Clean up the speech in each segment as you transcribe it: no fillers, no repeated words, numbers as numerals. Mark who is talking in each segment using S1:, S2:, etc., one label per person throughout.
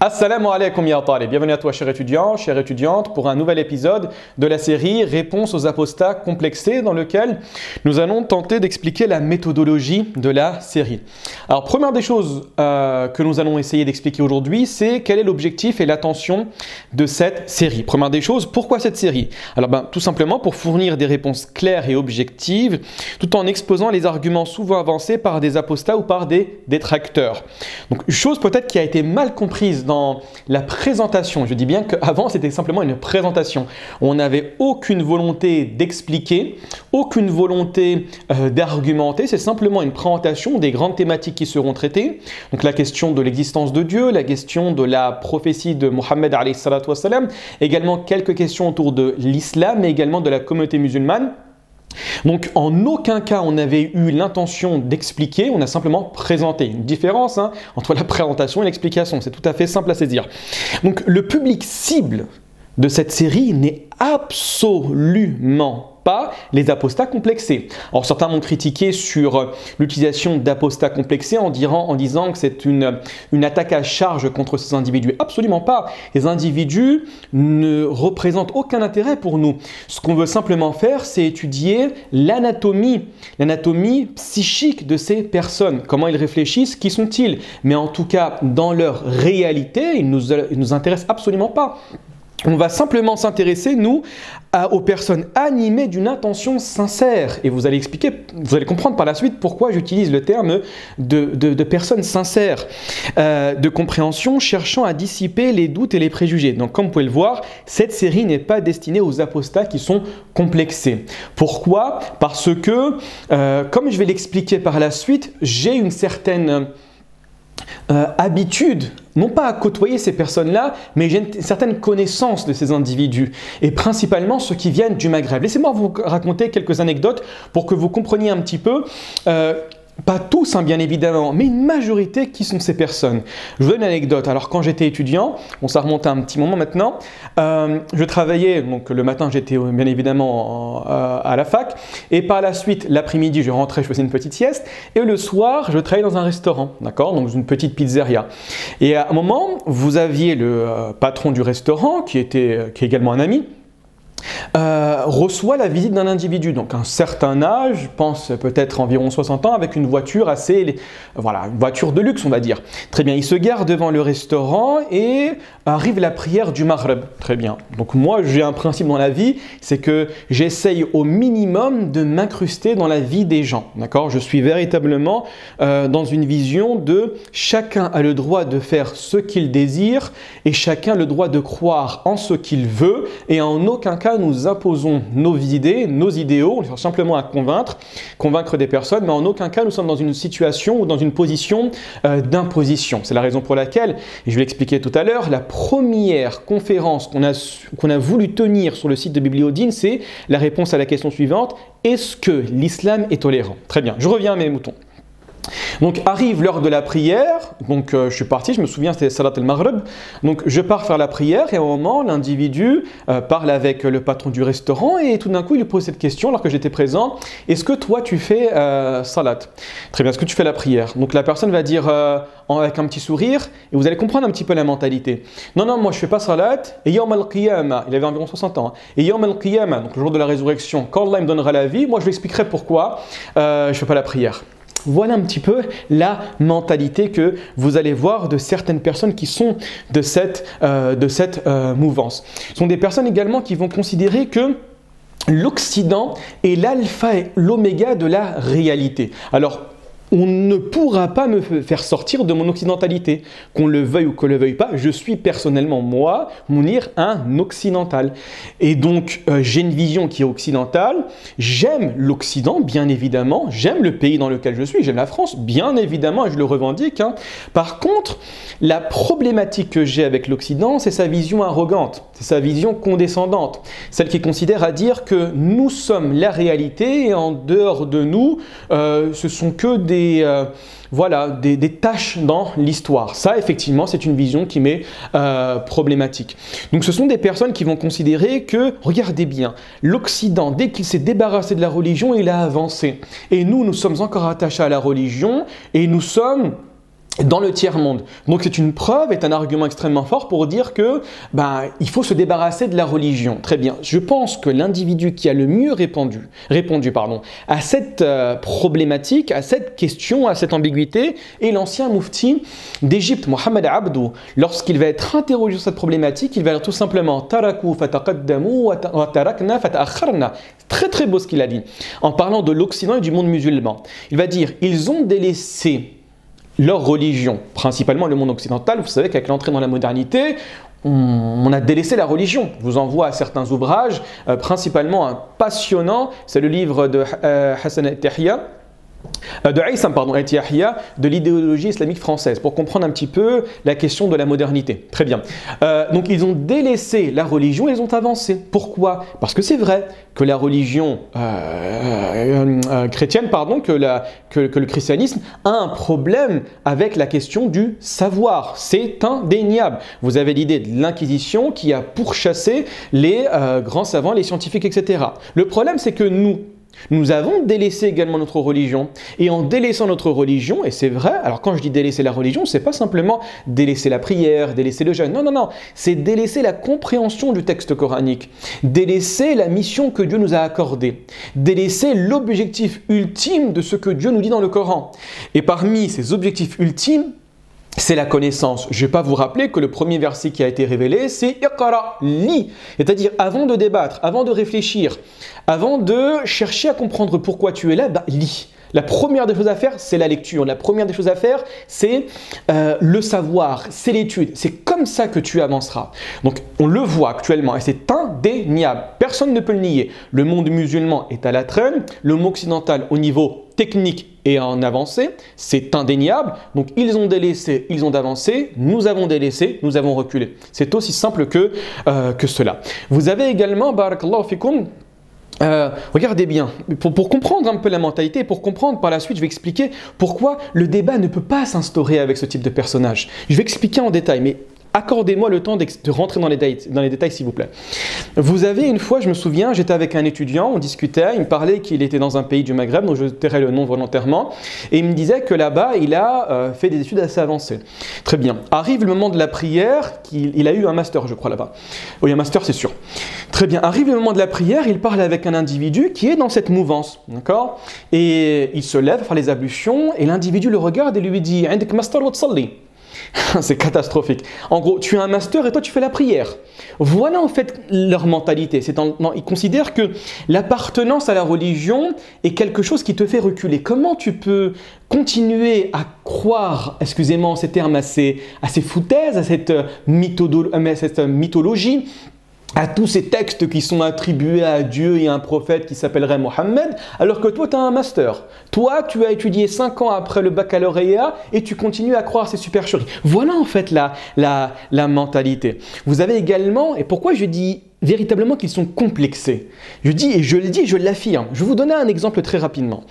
S1: Assalamu alaikum ya talib, bienvenue à toi cher étudiant, chère étudiante pour un nouvel épisode de la série Réponse aux apostats complexés dans lequel nous allons tenter d'expliquer la méthodologie de la série. Alors première des choses que nous allons essayer d'expliquer aujourd'hui, c'est quel est l'objectif et l'intention de cette série. Première des choses, pourquoi cette série? Alors tout simplement pour fournir des réponses claires et objectives tout en exposant les arguments souvent avancés par des apostats ou par des détracteurs. Donc une chose peut-être qui a été mal comprise dans la présentation. Je dis bien qu'avant, c'était simplement une présentation. On n'avait aucune volonté d'expliquer, aucune volonté d'argumenter. C'est simplement une présentation des grandes thématiques qui seront traitées. Donc la question de l'existence de Dieu, la question de la prophétie de Mohammed alayhi salatu wassalam, également quelques questions autour de l'islam, mais également de la communauté musulmane. Donc en aucun cas on n'avait eu l'intention d'expliquer, on a simplement présenté. Une différence entre la présentation et l'explication, c'est tout à fait simple à saisir. Donc le public cible de cette série n'est absolument pas les apostats complexés. Alors certains m'ont critiqué sur l'utilisation d'apostats complexés en disant que c'est une attaque à charge contre ces individus. Absolument pas. Les individus ne représentent aucun intérêt pour nous. Ce qu'on veut simplement faire, c'est étudier l'anatomie psychique de ces personnes. Comment ils réfléchissent, qui sont-ils? Mais en tout cas, dans leur réalité, ils nous intéressent absolument pas. On va simplement s'intéresser, nous, aux personnes animées d'une intention sincère. Et vous allez comprendre par la suite pourquoi j'utilise le terme de personnes sincères, de compréhension cherchant à dissiper les doutes et les préjugés. Donc comme vous pouvez le voir, cette série n'est pas destinée aux apostats qui sont complexés. Pourquoi? Parce que, comme je vais l'expliquer par la suite, j'ai une certaine habitude, non pas à côtoyer ces personnes-là, mais j'ai une certaine connaissance de ces individus, et principalement ceux qui viennent du Maghreb. Laissez-moi vous raconter quelques anecdotes pour que vous compreniez un petit peu, pas tous bien évidemment, mais une majorité qui sont ces personnes. Je vous donne une anecdote. Alors quand j'étais étudiant, ça remonte à un petit moment maintenant, je travaillais, donc le matin j'étais bien évidemment à la fac, et par la suite l'après-midi je rentrais, je faisais une petite sieste, et le soir je travaillais dans un restaurant, d'accord, donc une petite pizzeria. Et à un moment, vous aviez le patron du restaurant, qui est également un ami, reçoit la visite d'un individu, donc un certain âge, je pense peut-être environ 60 ans, avec une voiture une voiture de luxe on va dire. Très bien, il se gare devant le restaurant et arrive la prière du Maghreb. Très bien, donc moi j'ai un principe dans la vie, c'est que j'essaye au minimum de m'incruster dans la vie des gens, d'accord. Je suis véritablement dans une vision de chacun a le droit de faire ce qu'il désire et chacun a le droit de croire en ce qu'il veut, et en aucun cas nous imposons nos idées, nos idéaux, on cherche simplement à convaincre des personnes, mais en aucun cas nous sommes dans une situation ou dans une position d'imposition. C'est la raison pour laquelle, et je vais l'expliquer tout à l'heure, la première conférence qu'on a voulu tenir sur le site de Bibliodine, c'est la réponse à la question suivante: est-ce que l'islam est tolérant? Très bien, je reviens à mes moutons. Donc arrive l'heure de la prière, donc je suis parti, je me souviens c'était Salat al-Maghrib, donc je pars faire la prière et à un moment l'individu parle avec le patron du restaurant et tout d'un coup il lui pose cette question alors que j'étais présent: est-ce que toi tu fais Salat? Très bien, est-ce que tu fais la prière? Donc la personne va dire avec un petit sourire, et vous allez comprendre un petit peu la mentalité: non, moi je fais pas Salat, et Yawm al-Qiyamah, il avait environ 60 ans, et Yawm al-Qiyamah, donc le jour de la résurrection, quand Allah me donnera la vie, moi je lui expliquerai pourquoi je fais pas la prière. Voilà un petit peu la mentalité que vous allez voir de certaines personnes qui sont de cette mouvance. Ce sont des personnes également qui vont considérer que l'Occident est l'alpha et l'oméga de la réalité. Alors, on ne pourra pas me faire sortir de mon occidentalité. Qu'on le veuille ou qu'on ne le veuille pas, je suis personnellement, moi, Mounir, un occidental. Et donc, j'ai une vision qui est occidentale. J'aime l'Occident, bien évidemment. J'aime le pays dans lequel je suis. J'aime la France, bien évidemment, et je le revendique. Par contre, la problématique que j'ai avec l'Occident, c'est sa vision arrogante. C'est sa vision condescendante. Celle qui considère à dire que nous sommes la réalité et en dehors de nous, ce sont que des tâches dans l'histoire. Ça, effectivement, c'est une vision qui m'est problématique. Donc, ce sont des personnes qui vont considérer que, regardez bien, l'Occident, dès qu'il s'est débarrassé de la religion, il a avancé. Et nous sommes encore attachés à la religion et nous sommes dans le tiers-monde. Donc c'est une preuve, est un argument extrêmement fort pour dire que il faut se débarrasser de la religion. Très bien. Je pense que l'individu qui a le mieux répondu à cette problématique, à cette question, à cette ambiguïté, est l'ancien moufti d'Égypte, Mohamed Abdou. Lorsqu'il va être interrogé sur cette problématique, il va dire tout simplement Taraku fataqaddamu wa tarakna fata'akharna. Très très beau ce qu'il a dit. En parlant de l'Occident et du monde musulman. Il va dire, ils ont délaissé leur religion, principalement le monde occidental. Vous savez qu'avec l'entrée dans la modernité, on a délaissé la religion. Je vous envoie à certains ouvrages, principalement un passionnant, c'est le livre de Hassan al-Tahya, de Aïssam, Yahya, de l'idéologie islamique française, pour comprendre un petit peu la question de la modernité. Très bien. Donc ils ont délaissé la religion et ils ont avancé. Pourquoi? Parce que c'est vrai que la religion chrétienne, que le christianisme a un problème avec la question du savoir. C'est indéniable. Vous avez l'idée de l'Inquisition qui a pourchassé les grands savants, les scientifiques, etc. Le problème, c'est que nous avons délaissé également notre religion. Et en délaissant notre religion, et c'est vrai, alors quand je dis délaisser la religion, c'est pas simplement délaisser la prière, délaisser le jeûne. Non. C'est délaisser la compréhension du texte coranique. Délaisser la mission que Dieu nous a accordée. Délaisser l'objectif ultime de ce que Dieu nous dit dans le Coran. Et parmi ces objectifs ultimes, c'est la connaissance. Je ne vais pas vous rappeler que le premier verset qui a été révélé, c'est « Iqra, lis ». C'est-à-dire, avant de débattre, avant de réfléchir, avant de chercher à comprendre pourquoi tu es là, lis. La première des choses à faire, c'est la lecture. La première des choses à faire, c'est le savoir, c'est l'étude. C'est comme ça que tu avanceras. Donc, on le voit actuellement et c'est indéniable. Personne ne peut le nier. Le monde musulman est à la traîne. Le monde occidental, au niveau technique et en avancée, c'est indéniable. Donc, ils ont délaissé, ils ont avancé. Nous avons délaissé, nous avons reculé. C'est aussi simple que cela. Vous avez également, barakallahu fikum, regardez bien, pour comprendre un peu la mentalité, pour comprendre par la suite, je vais expliquer pourquoi le débat ne peut pas s'instaurer avec ce type de personnage. Je vais expliquer en détail, mais accordez-moi le temps de rentrer dans les détails, s'il vous plaît. Vous avez une fois, je me souviens, j'étais avec un étudiant, on discutait, il me parlait qu'il était dans un pays du Maghreb, donc je tairai le nom volontairement, et il me disait que là-bas, il a fait des études assez avancées. Très bien. Arrive le moment de la prière, il a eu un master, je crois, là-bas. Oui, un master, c'est sûr. Très bien. Arrive le moment de la prière, il parle avec un individu qui est dans cette mouvance, d'accord? Et il se lève, faire les ablutions, et l'individu le regarde et lui dit « Indik master wa tsalli ». C'est catastrophique. En gros, tu as un master et toi tu fais la prière. Voilà en fait leur mentalité. Ils considèrent que l'appartenance à la religion est quelque chose qui te fait reculer. Comment tu peux continuer à croire, excusez-moi ces termes assez foutaises, à cette mythologie, à tous ces textes qui sont attribués à Dieu et à un prophète qui s'appellerait Mohammed, alors que toi, tu as un master. Toi, tu as étudié 5 ans après le baccalauréat et tu continues à croire ces supercheries. Voilà en fait la mentalité. Vous avez également, et pourquoi je dis véritablement qu'ils sont complexés. Je dis, et je le dis, je l'affirme. Je vais vous donner un exemple très rapidement.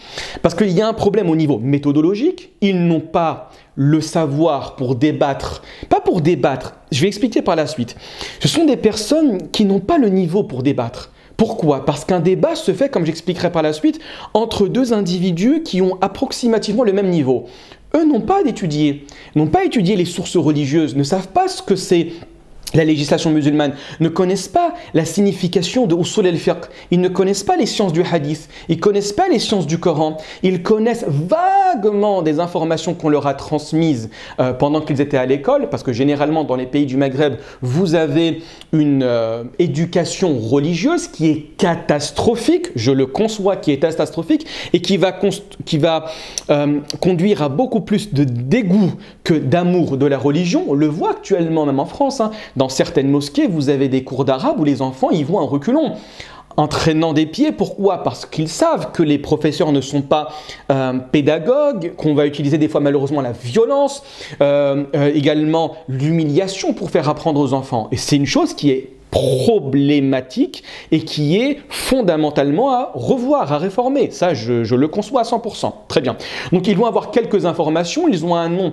S1: Parce qu'il y a un problème au niveau méthodologique. Ils n'ont pas le savoir pour débattre. Pas pour débattre. Je vais expliquer par la suite. Ce sont des personnes qui n'ont pas le niveau pour débattre. Pourquoi? Parce qu'un débat se fait, comme j'expliquerai par la suite, entre deux individus qui ont approximativement le même niveau. Eux n'ont pas étudié les sources religieuses, ne savent pas ce que c'est la législation musulmane, ne connaissent pas la signification de usul al-fiqh, ils ne connaissent pas les sciences du hadith, ils ne connaissent pas les sciences du Coran, ils connaissent vaguement des informations qu'on leur a transmises pendant qu'ils étaient à l'école, parce que généralement dans les pays du Maghreb, vous avez une éducation religieuse qui est catastrophique, je le conçois, qui est catastrophique, et qui va conduire à beaucoup plus de dégoût que d'amour de la religion. On le voit actuellement même en France, hein. Dans certaines mosquées, vous avez des cours d'arabe où les enfants y vont en reculons, en traînant des pieds. Pourquoi? Parce qu'ils savent que les professeurs ne sont pas pédagogues, qu'on va utiliser des fois malheureusement la violence, également l'humiliation pour faire apprendre aux enfants. Et c'est une chose qui est problématique et qui est fondamentalement à revoir, à réformer. Ça, je le conçois à 100%. Très bien. Donc, ils vont avoir quelques informations, ils ont un nom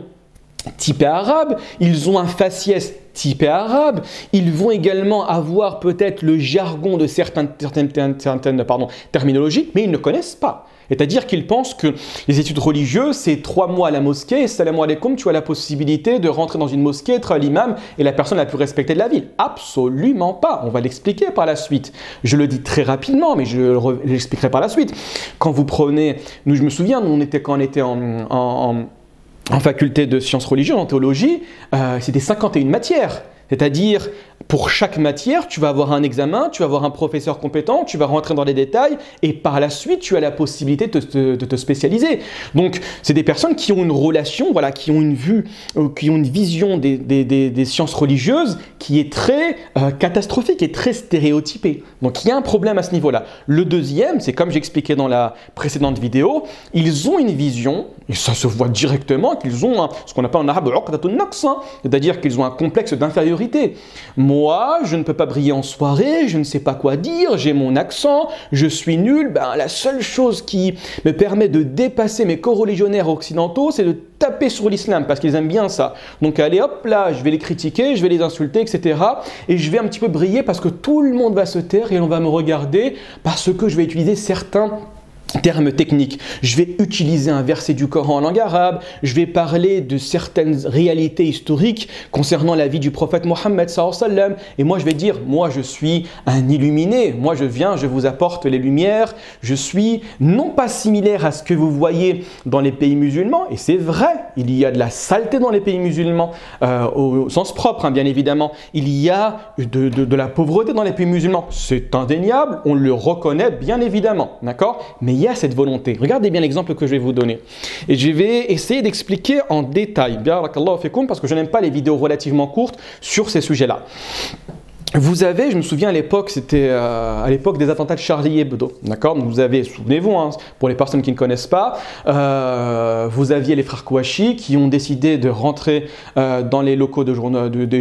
S1: typé arabe, ils ont un faciès typé arabe, ils vont également avoir peut-être le jargon de certaines terminologies, mais ils ne connaissent pas C'est-à-dire qu'ils pensent que les études religieuses, c'est 3 mois à la mosquée, et salam alaikum, tu as la possibilité de rentrer dans une mosquée, être l'imam et la personne la plus respectée de la ville. Absolument pas. On va l'expliquer par la suite. Je le dis très rapidement, mais je l'expliquerai par la suite. Quand vous prenez, nous, je me souviens, quand on était en faculté de sciences religieuses, en théologie, c'était 51 matières. C'est-à-dire, pour chaque matière, tu vas avoir un examen, tu vas avoir un professeur compétent, tu vas rentrer dans les détails et par la suite, tu as la possibilité de te spécialiser. Donc, c'est des personnes qui ont une relation, voilà, qui ont une vue, qui ont une vision des sciences religieuses qui est très catastrophique et très stéréotypée. Donc, il y a un problème à ce niveau-là. Le deuxième, c'est comme j'expliquais dans la précédente vidéo, ils ont une vision, et ça se voit directement, qu'ils ont ce qu'on appelle en arabe, c'est-à-dire qu'ils ont un complexe d'infériorité. Moi, je ne peux pas briller en soirée, je ne sais pas quoi dire, j'ai mon accent, je suis nul. Ben, la seule chose qui me permet de dépasser mes coreligionnaires occidentaux, c'est de taper sur l'islam, parce qu'ils aiment bien ça. Donc allez hop là, je vais les critiquer, je vais les insulter, etc. Et je vais un petit peu briller parce que tout le monde va se taire et on va me regarder parce que je vais utiliser certains termes techniques. Je vais utiliser un verset du Coran en langue arabe, je vais parler de certaines réalités historiques concernant la vie du prophète Mohammed sallallahu alayhi wa sallam, et moi je vais dire, moi je suis un illuminé, moi je viens, je vous apporte les lumières, je suis non pas similaire à ce que vous voyez dans les pays musulmans, et c'est vrai, il y a de la saleté dans les pays musulmans, au sens propre, hein, bien évidemment, il y a de la pauvreté dans les pays musulmans, c'est indéniable, on le reconnaît bien évidemment, d'accord? Mais il y a cette volonté. Regardez bien l'exemple que je vais vous donner. Et je vais essayer d'expliquer en détail, barakallahu fikum, parce que je n'aime pas les vidéos relativement courtes sur ces sujets-là. Vous avez, je me souviens à l'époque, c'était à l'époque des attentats de Charlie Hebdo, d'accord? Donc vous avez, souvenez-vous, hein, pour les personnes qui ne connaissent pas, vous aviez les frères Kouachi qui ont décidé de rentrer dans les locaux des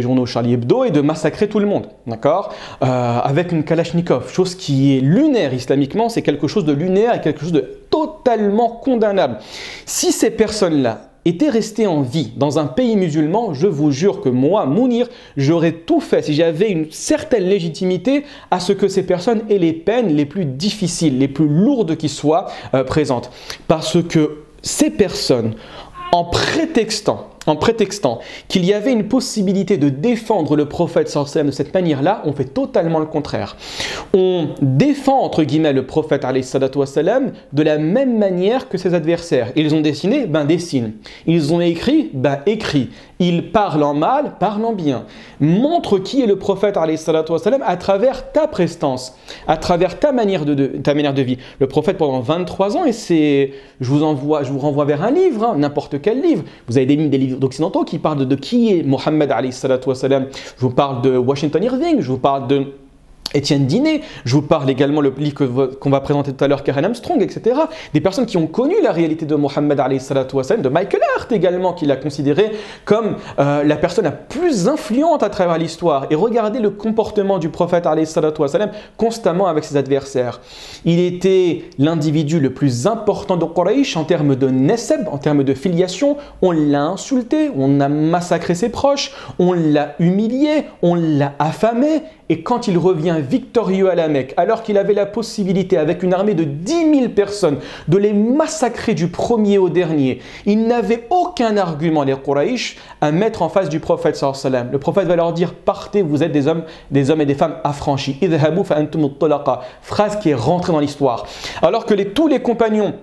S1: journaux Charlie Hebdo et de massacrer tout le monde, d'accord? Avec une Kalachnikov, chose qui est lunaire islamiquement, c'est quelque chose de lunaire et quelque chose de totalement condamnable. Si ces personnes-là étaient restés en vie dans un pays musulman, je vous jure que moi, Mounir, j'aurais tout fait si j'avais une certaine légitimité à ce que ces personnes aient les peines les plus difficiles, les plus lourdes qui soient présentes. Parce que ces personnes, en prétextant qu'il y avait une possibilité de défendre le prophète sallallahu alayhi wa sallam de cette manière-là, on fait totalement le contraire. On défend, entre guillemets, le prophète alayhi wa sallam de la même manière que ses adversaires. Ils ont dessiné, ben dessinent. Ils ont écrit, ben écrit. Ils parlent en mal, parlent en bien. Montre qui est le prophète alayhi wa sallam à travers ta prestance, à travers ta manière de vie. Le prophète pendant 23 ans, et je vous renvoie vers un livre, hein, n'importe quel livre. Vous avez des livres d'occidentaux qui parlent de qui est Mohammed alayhi wa sallam. Je vous parle de Washington Irving, je vous parle de Étienne Diné, je vous parle également le livre qu'on va présenter tout à l'heure, Karen Armstrong, etc. Des personnes qui ont connu la réalité de Mohammed alayhi wa sallam, de Michael Hart également, qui l'a considéré comme la personne la plus influente à travers l'histoire. Et regardez le comportement du prophète alayhi wa sallam constamment avec ses adversaires. Il était l'individu le plus important de Quraysh en termes de neseb, en termes de filiation. On l'a insulté, on a massacré ses proches, on l'a humilié, on l'a affamé. Et quand il revient victorieux à la Mecque, alors qu'il avait la possibilité, avec une armée de 10 000 personnes, de les massacrer du premier au dernier, il n'avait aucun argument, les Quraysh, à mettre en face du prophète sallallahu alayhi wa sallam. Le prophète va leur dire, partez, vous êtes des hommes et des femmes affranchis. Idhabu fa antum at-talaqa. Phrase qui est rentrée dans l'histoire. Alors que tous les compagnons,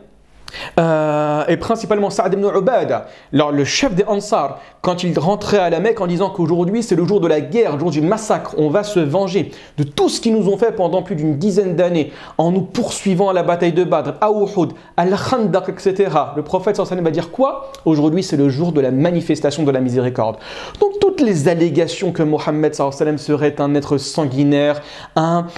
S1: et principalement Saad ibn Ubada, le chef des Ansar, quand il rentrait à la Mecque en disant qu'aujourd'hui c'est le jour de la guerre, le jour du massacre, on va se venger de tout ce qu'ils nous ont fait pendant plus d'une dizaine d'années en nous poursuivant à la bataille de Badr, à Uhud, à Al-Khandaq, etc. Le prophète sallallahu alayhi wa sallam va dire quoi? Aujourd'hui c'est le jour de la manifestation de la miséricorde. Donc toutes les allégations que Mohammed sallallahu alayhi wa sallam serait un être sanguinaire, un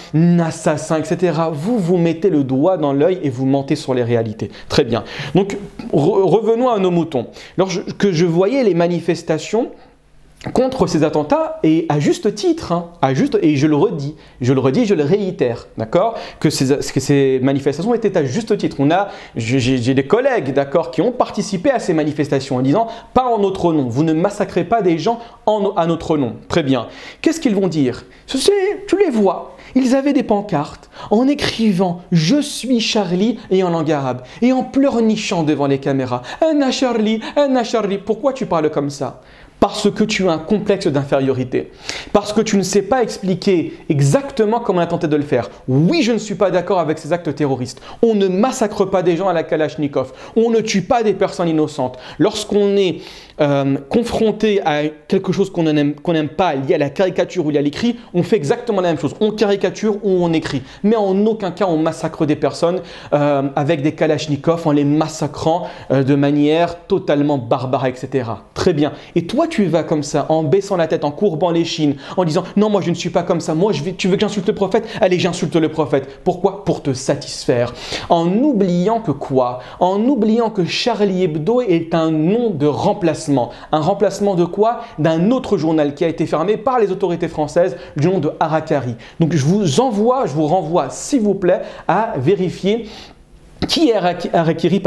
S1: assassin, etc. Vous mettez le doigt dans l'œil et vous mentez sur les réalités. Très bien. Donc, revenons à nos moutons. Que je voyais les manifestations contre ces attentats, et à juste titre, hein, et je le redis, je le réitère, d'accord, que ces manifestations étaient à juste titre. J'ai des collègues, d'accord, qui ont participé à ces manifestations en disant « pas en notre nom, vous ne massacrez pas des gens à notre nom ». Très bien. Qu'est-ce qu'ils vont dire? Tu les vois. Ils avaient des pancartes en écrivant « Je suis Charlie » et en langue arabe, et en pleurnichant devant les caméras « Anna Charlie, Anna Charlie ». Pourquoi tu parles comme ça? Parce que tu as un complexe d'infériorité. Parce que tu ne sais pas expliquer exactement comment on a tenté de le faire. Oui, je ne suis pas d'accord avec ces actes terroristes. On ne massacre pas des gens à la Kalachnikov. On ne tue pas des personnes innocentes. Lorsqu'on est confronté à quelque chose qu'on n'aime pas, lié à la caricature ou lié à l'écrit, on fait exactement la même chose. On caricature ou on écrit. Mais en aucun cas, on massacre des personnes avec des Kalachnikov en les massacrant de manière totalement barbare, etc. Très bien. Et toi, tu vas comme ça, en baissant la tête, en courbant les chines, en disant « Non, moi, je ne suis pas comme ça. Moi, tu veux que j'insulte le prophète? Allez, j'insulte le prophète. » Pourquoi? Pour te satisfaire. En oubliant que quoi? En oubliant que Charlie Hebdo est un nom de remplacement. Un remplacement de quoi? D'un autre journal qui a été fermé par les autorités françaises du nom de Harakiri. Donc, je vous renvoie, s'il vous plaît, à vérifier qui est Harakiri,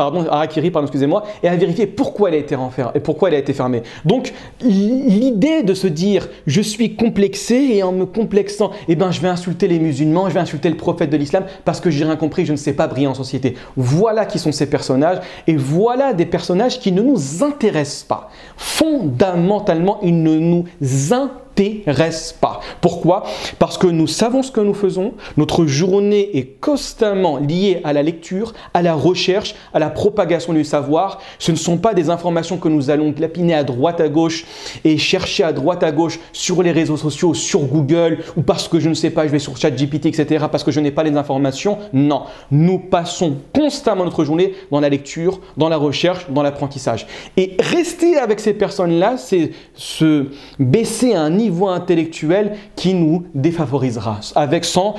S1: excusez-moi, et à vérifier pourquoi elle a été fermée. Donc, l'idée de se dire « je suis complexé et en me complexant, eh ben, je vais insulter les musulmans, je vais insulter le prophète de l'islam parce que j'ai rien compris, je ne sais pas briller en société ». Voilà qui sont ces personnages et voilà des personnages qui ne nous intéressent pas. Fondamentalement, ils ne nous intéressent pas. Pourquoi? Parce que nous savons ce que nous faisons, notre journée est constamment liée à la lecture, à la recherche, à la propagation du savoir. Ce ne sont pas des informations que nous allons glapiner à droite à gauche et chercher à droite à gauche sur les réseaux sociaux, sur Google ou parce que je ne sais pas, je vais sur ChatGPT, etc. parce que je n'ai pas les informations. Non, nous passons constamment notre journée dans la lecture, dans la recherche, dans l'apprentissage. Et rester avec ces personnes-là, c'est se baisser à un niveau intellectuel qui nous défavorisera, sans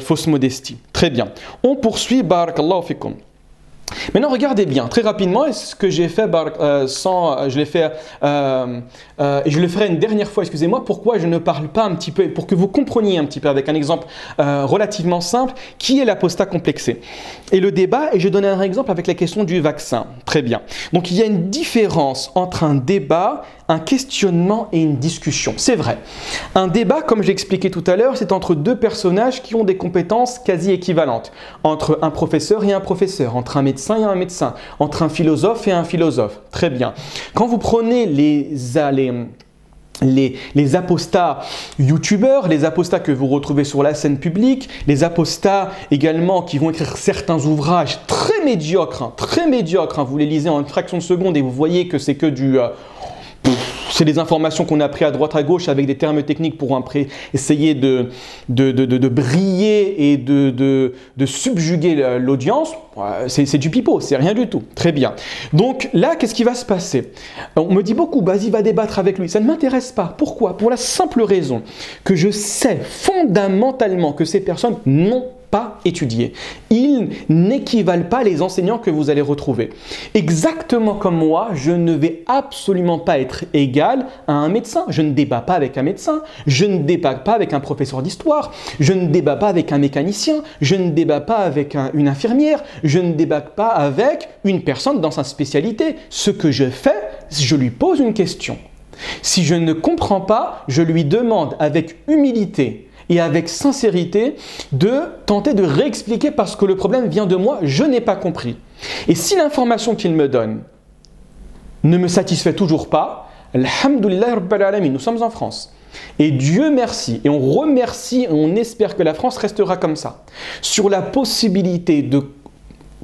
S1: fausse modestie. Très bien. On poursuit, barakallahu fikum. Maintenant, regardez bien, très rapidement, et ce que j'ai fait je l'ai fait, et je le ferai une dernière fois, excusez-moi, pourquoi je ne parle pas un petit peu, pour que vous compreniez un petit peu avec un exemple relativement simple, qui est l'apostat complexé. Et le débat, et je donne un exemple avec la question du vaccin. Très bien. Donc, il y a une différence entre un débat, un questionnement et une discussion. C'est vrai. Un débat, comme j'ai expliqué tout à l'heure, c'est entre deux personnages qui ont des compétences quasi équivalentes. Entre un professeur et un professeur, entre un médecin et un médecin, entre un philosophe et un philosophe. Très bien. Quand vous prenez les apostats youtubeurs, les apostats que vous retrouvez sur la scène publique, les apostats également qui vont écrire certains ouvrages très médiocres, vous les lisez en une fraction de seconde et vous voyez que c'est que du... c'est des informations qu'on a prises à droite à gauche avec des termes techniques pour essayer de briller et de subjuguer l'audience. C'est du pipeau, c'est rien du tout. Très bien. Donc là, qu'est-ce qui va se passer? On me dit beaucoup, vas-y, va débattre avec lui. Ça ne m'intéresse pas. Pourquoi? Pour la simple raison que je sais fondamentalement que ces personnes n'ont pas étudié. Ils n'équivalent pas les enseignants que vous allez retrouver. Exactement comme moi, je ne vais absolument pas être égal à un médecin. Je ne débat pas avec un médecin, je ne débat pas avec un professeur d'histoire, je ne débat pas avec un mécanicien, je ne débat pas avec une infirmière, je ne débat pas avec une personne dans sa spécialité. Ce que je fais, je lui pose une question. Si je ne comprends pas, je lui demande avec humilité et avec sincérité de tenter de réexpliquer parce que le problème vient de moi, je n'ai pas compris. Et si l'information qu'il me donne ne me satisfait toujours pas, alhamdoulillahi rabbil alamin, nous sommes en France. Et Dieu merci, et on remercie, et on espère que la France restera comme ça, sur la possibilité de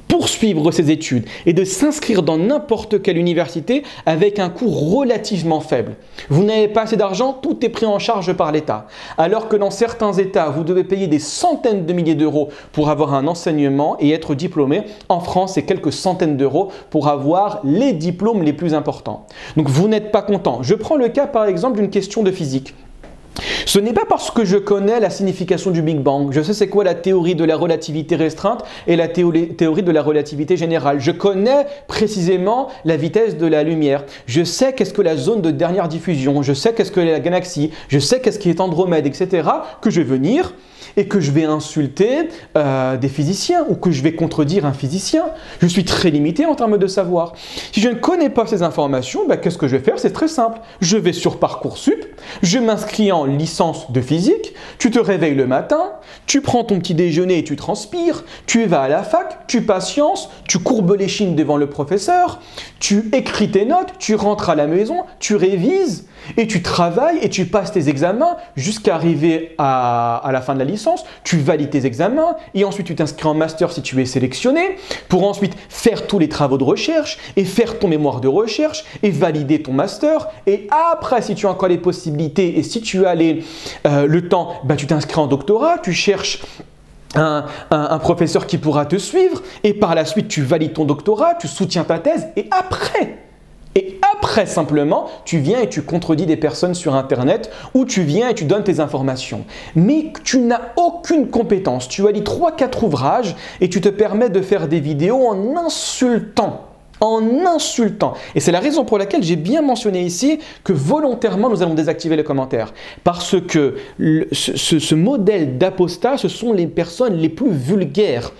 S1: poursuivre ses études et de s'inscrire dans n'importe quelle université avec un coût relativement faible. Vous n'avez pas assez d'argent, tout est pris en charge par l'État. Alors que dans certains États, vous devez payer des centaines de milliers d'euros pour avoir un enseignement et être diplômé. En France, c'est quelques centaines d'euros pour avoir les diplômes les plus importants. Donc vous n'êtes pas content. Je prends le cas par exemple d'une question de physique. Ce n'est pas parce que je connais la signification du Big Bang, je sais c'est quoi la théorie de la relativité restreinte et la théorie de la relativité générale. Je connais précisément la vitesse de la lumière. Je sais qu'est-ce que la zone de dernière diffusion, je sais qu'est-ce que la galaxie, je sais qu'est-ce qui est Andromède, etc. que je vais venir et que je vais insulter des physiciens ou que je vais contredire un physicien. Je suis très limité en termes de savoir. Si je ne connais pas ces informations, qu'est-ce que je vais faire? C'est très simple. Je vais sur Parcoursup, je m'inscris en licence de physique, tu te réveilles le matin, tu prends ton petit déjeuner et tu transpires, tu vas à la fac, tu patiences, tu courbes l'échine devant le professeur, tu écris tes notes, tu rentres à la maison, tu révises et tu travailles et tu passes tes examens jusqu'à arriver à la fin de la licence, tu valides tes examens et ensuite tu t'inscris en master si tu es sélectionné pour ensuite faire tous les travaux de recherche et faire ton mémoire de recherche et valider ton master et après si tu as encore les possibilités et si tu as le temps, tu t'inscris en doctorat, tu cherches un professeur qui pourra te suivre et par la suite tu valides ton doctorat, tu soutiens ta thèse et après simplement, tu viens et tu contredis des personnes sur Internet ou tu viens et tu donnes tes informations. Mais tu n'as aucune compétence. Tu as lu 3-4 ouvrages et tu te permets de faire des vidéos en insultant. Et c'est la raison pour laquelle j'ai bien mentionné ici que volontairement nous allons désactiver les commentaires. Parce que ce modèle d'apostat, ce sont les personnes les plus vulgaires.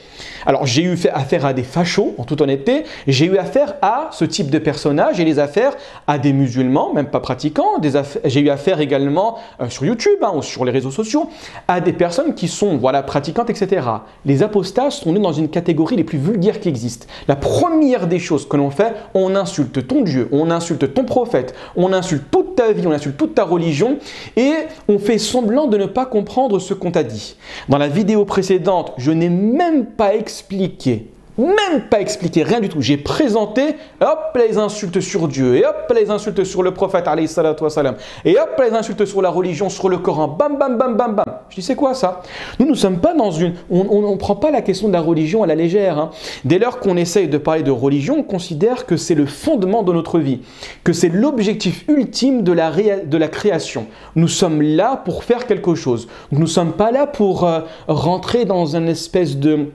S1: Alors j'ai eu affaire à des fachos, en toute honnêteté, j'ai eu affaire à ce type de personnages et les affaires à des musulmans, même pas pratiquants, j'ai eu affaire également sur YouTube ou sur les réseaux sociaux, à des personnes qui sont pratiquantes, etc. Les apostats sont nés dans une catégorie les plus vulgaires qui existent. La première des choses que l'on fait, on insulte ton Dieu, on insulte ton prophète, on insulte toute ta vie, on insulte toute ta religion et on fait semblant de ne pas comprendre ce qu'on t'a dit. Dans la vidéo précédente, je n'ai même pas expliqué, rien du tout. J'ai présenté, hop, les insultes sur Dieu, et hop, les insultes sur le prophète, alayhi salatu wassalam, et hop, les insultes sur la religion, sur le Coran, bam, bam, bam, bam, bam. Je dis, c'est quoi ça? Nous ne sommes pas dans on ne prend pas la question de la religion à la légère. Hein. Dès lors qu'on essaye de parler de religion, on considère que c'est le fondement de notre vie, que c'est l'objectif ultime de la création. Nous sommes là pour faire quelque chose. Nous ne sommes pas là pour rentrer dans une espèce de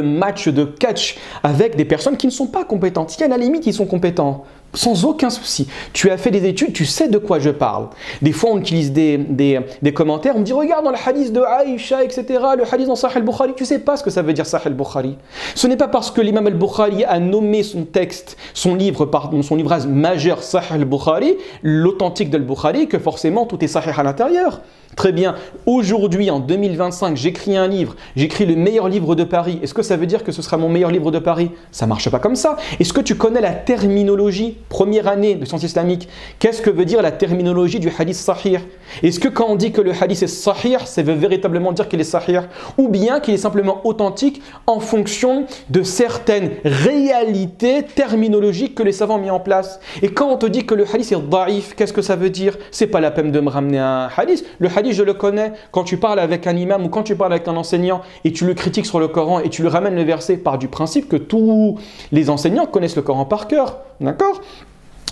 S1: match de catch avec des personnes qui ne sont pas compétentes. Si à la limite, ils sont compétents, sans aucun souci. Tu as fait des études, tu sais de quoi je parle. Des fois, on utilise des commentaires, on me dit « Regarde dans le hadith de Aïcha, etc., le hadith dans Sahih al-Bukhari. » Tu ne sais pas ce que ça veut dire Sahih al-Bukhari. Ce n'est pas parce que l'imam al-Bukhari a nommé son texte, son livrage majeur Sahih al-Bukhari, l'authentique de al-Bukhari, que forcément tout est Sahih à l'intérieur. Très bien, aujourd'hui en 2025, j'écris un livre, j'écris le meilleur livre de Paris. Est-ce que ça veut dire que ce sera mon meilleur livre de Paris? Ça ne marche pas comme ça. Est-ce que tu connais la terminologie, première année de sciences islamiques? Qu'est-ce que veut dire la terminologie du hadith sahih? Est-ce que quand on dit que le hadith est sahih, ça veut véritablement dire qu'il est sahih? Ou bien qu'il est simplement authentique en fonction de certaines réalités terminologiques que les savants ont mis en place? Et quand on te dit que le hadith est daïf, qu'est-ce que ça veut dire? C'est pas la peine de me ramener un hadith. Le hadith, je le connais. Quand tu parles avec un imam ou quand tu parles avec un enseignant et tu le critiques sur le Coran et tu lui ramènes le verset, par du principe que tous les enseignants connaissent le Coran par cœur. D'accord ?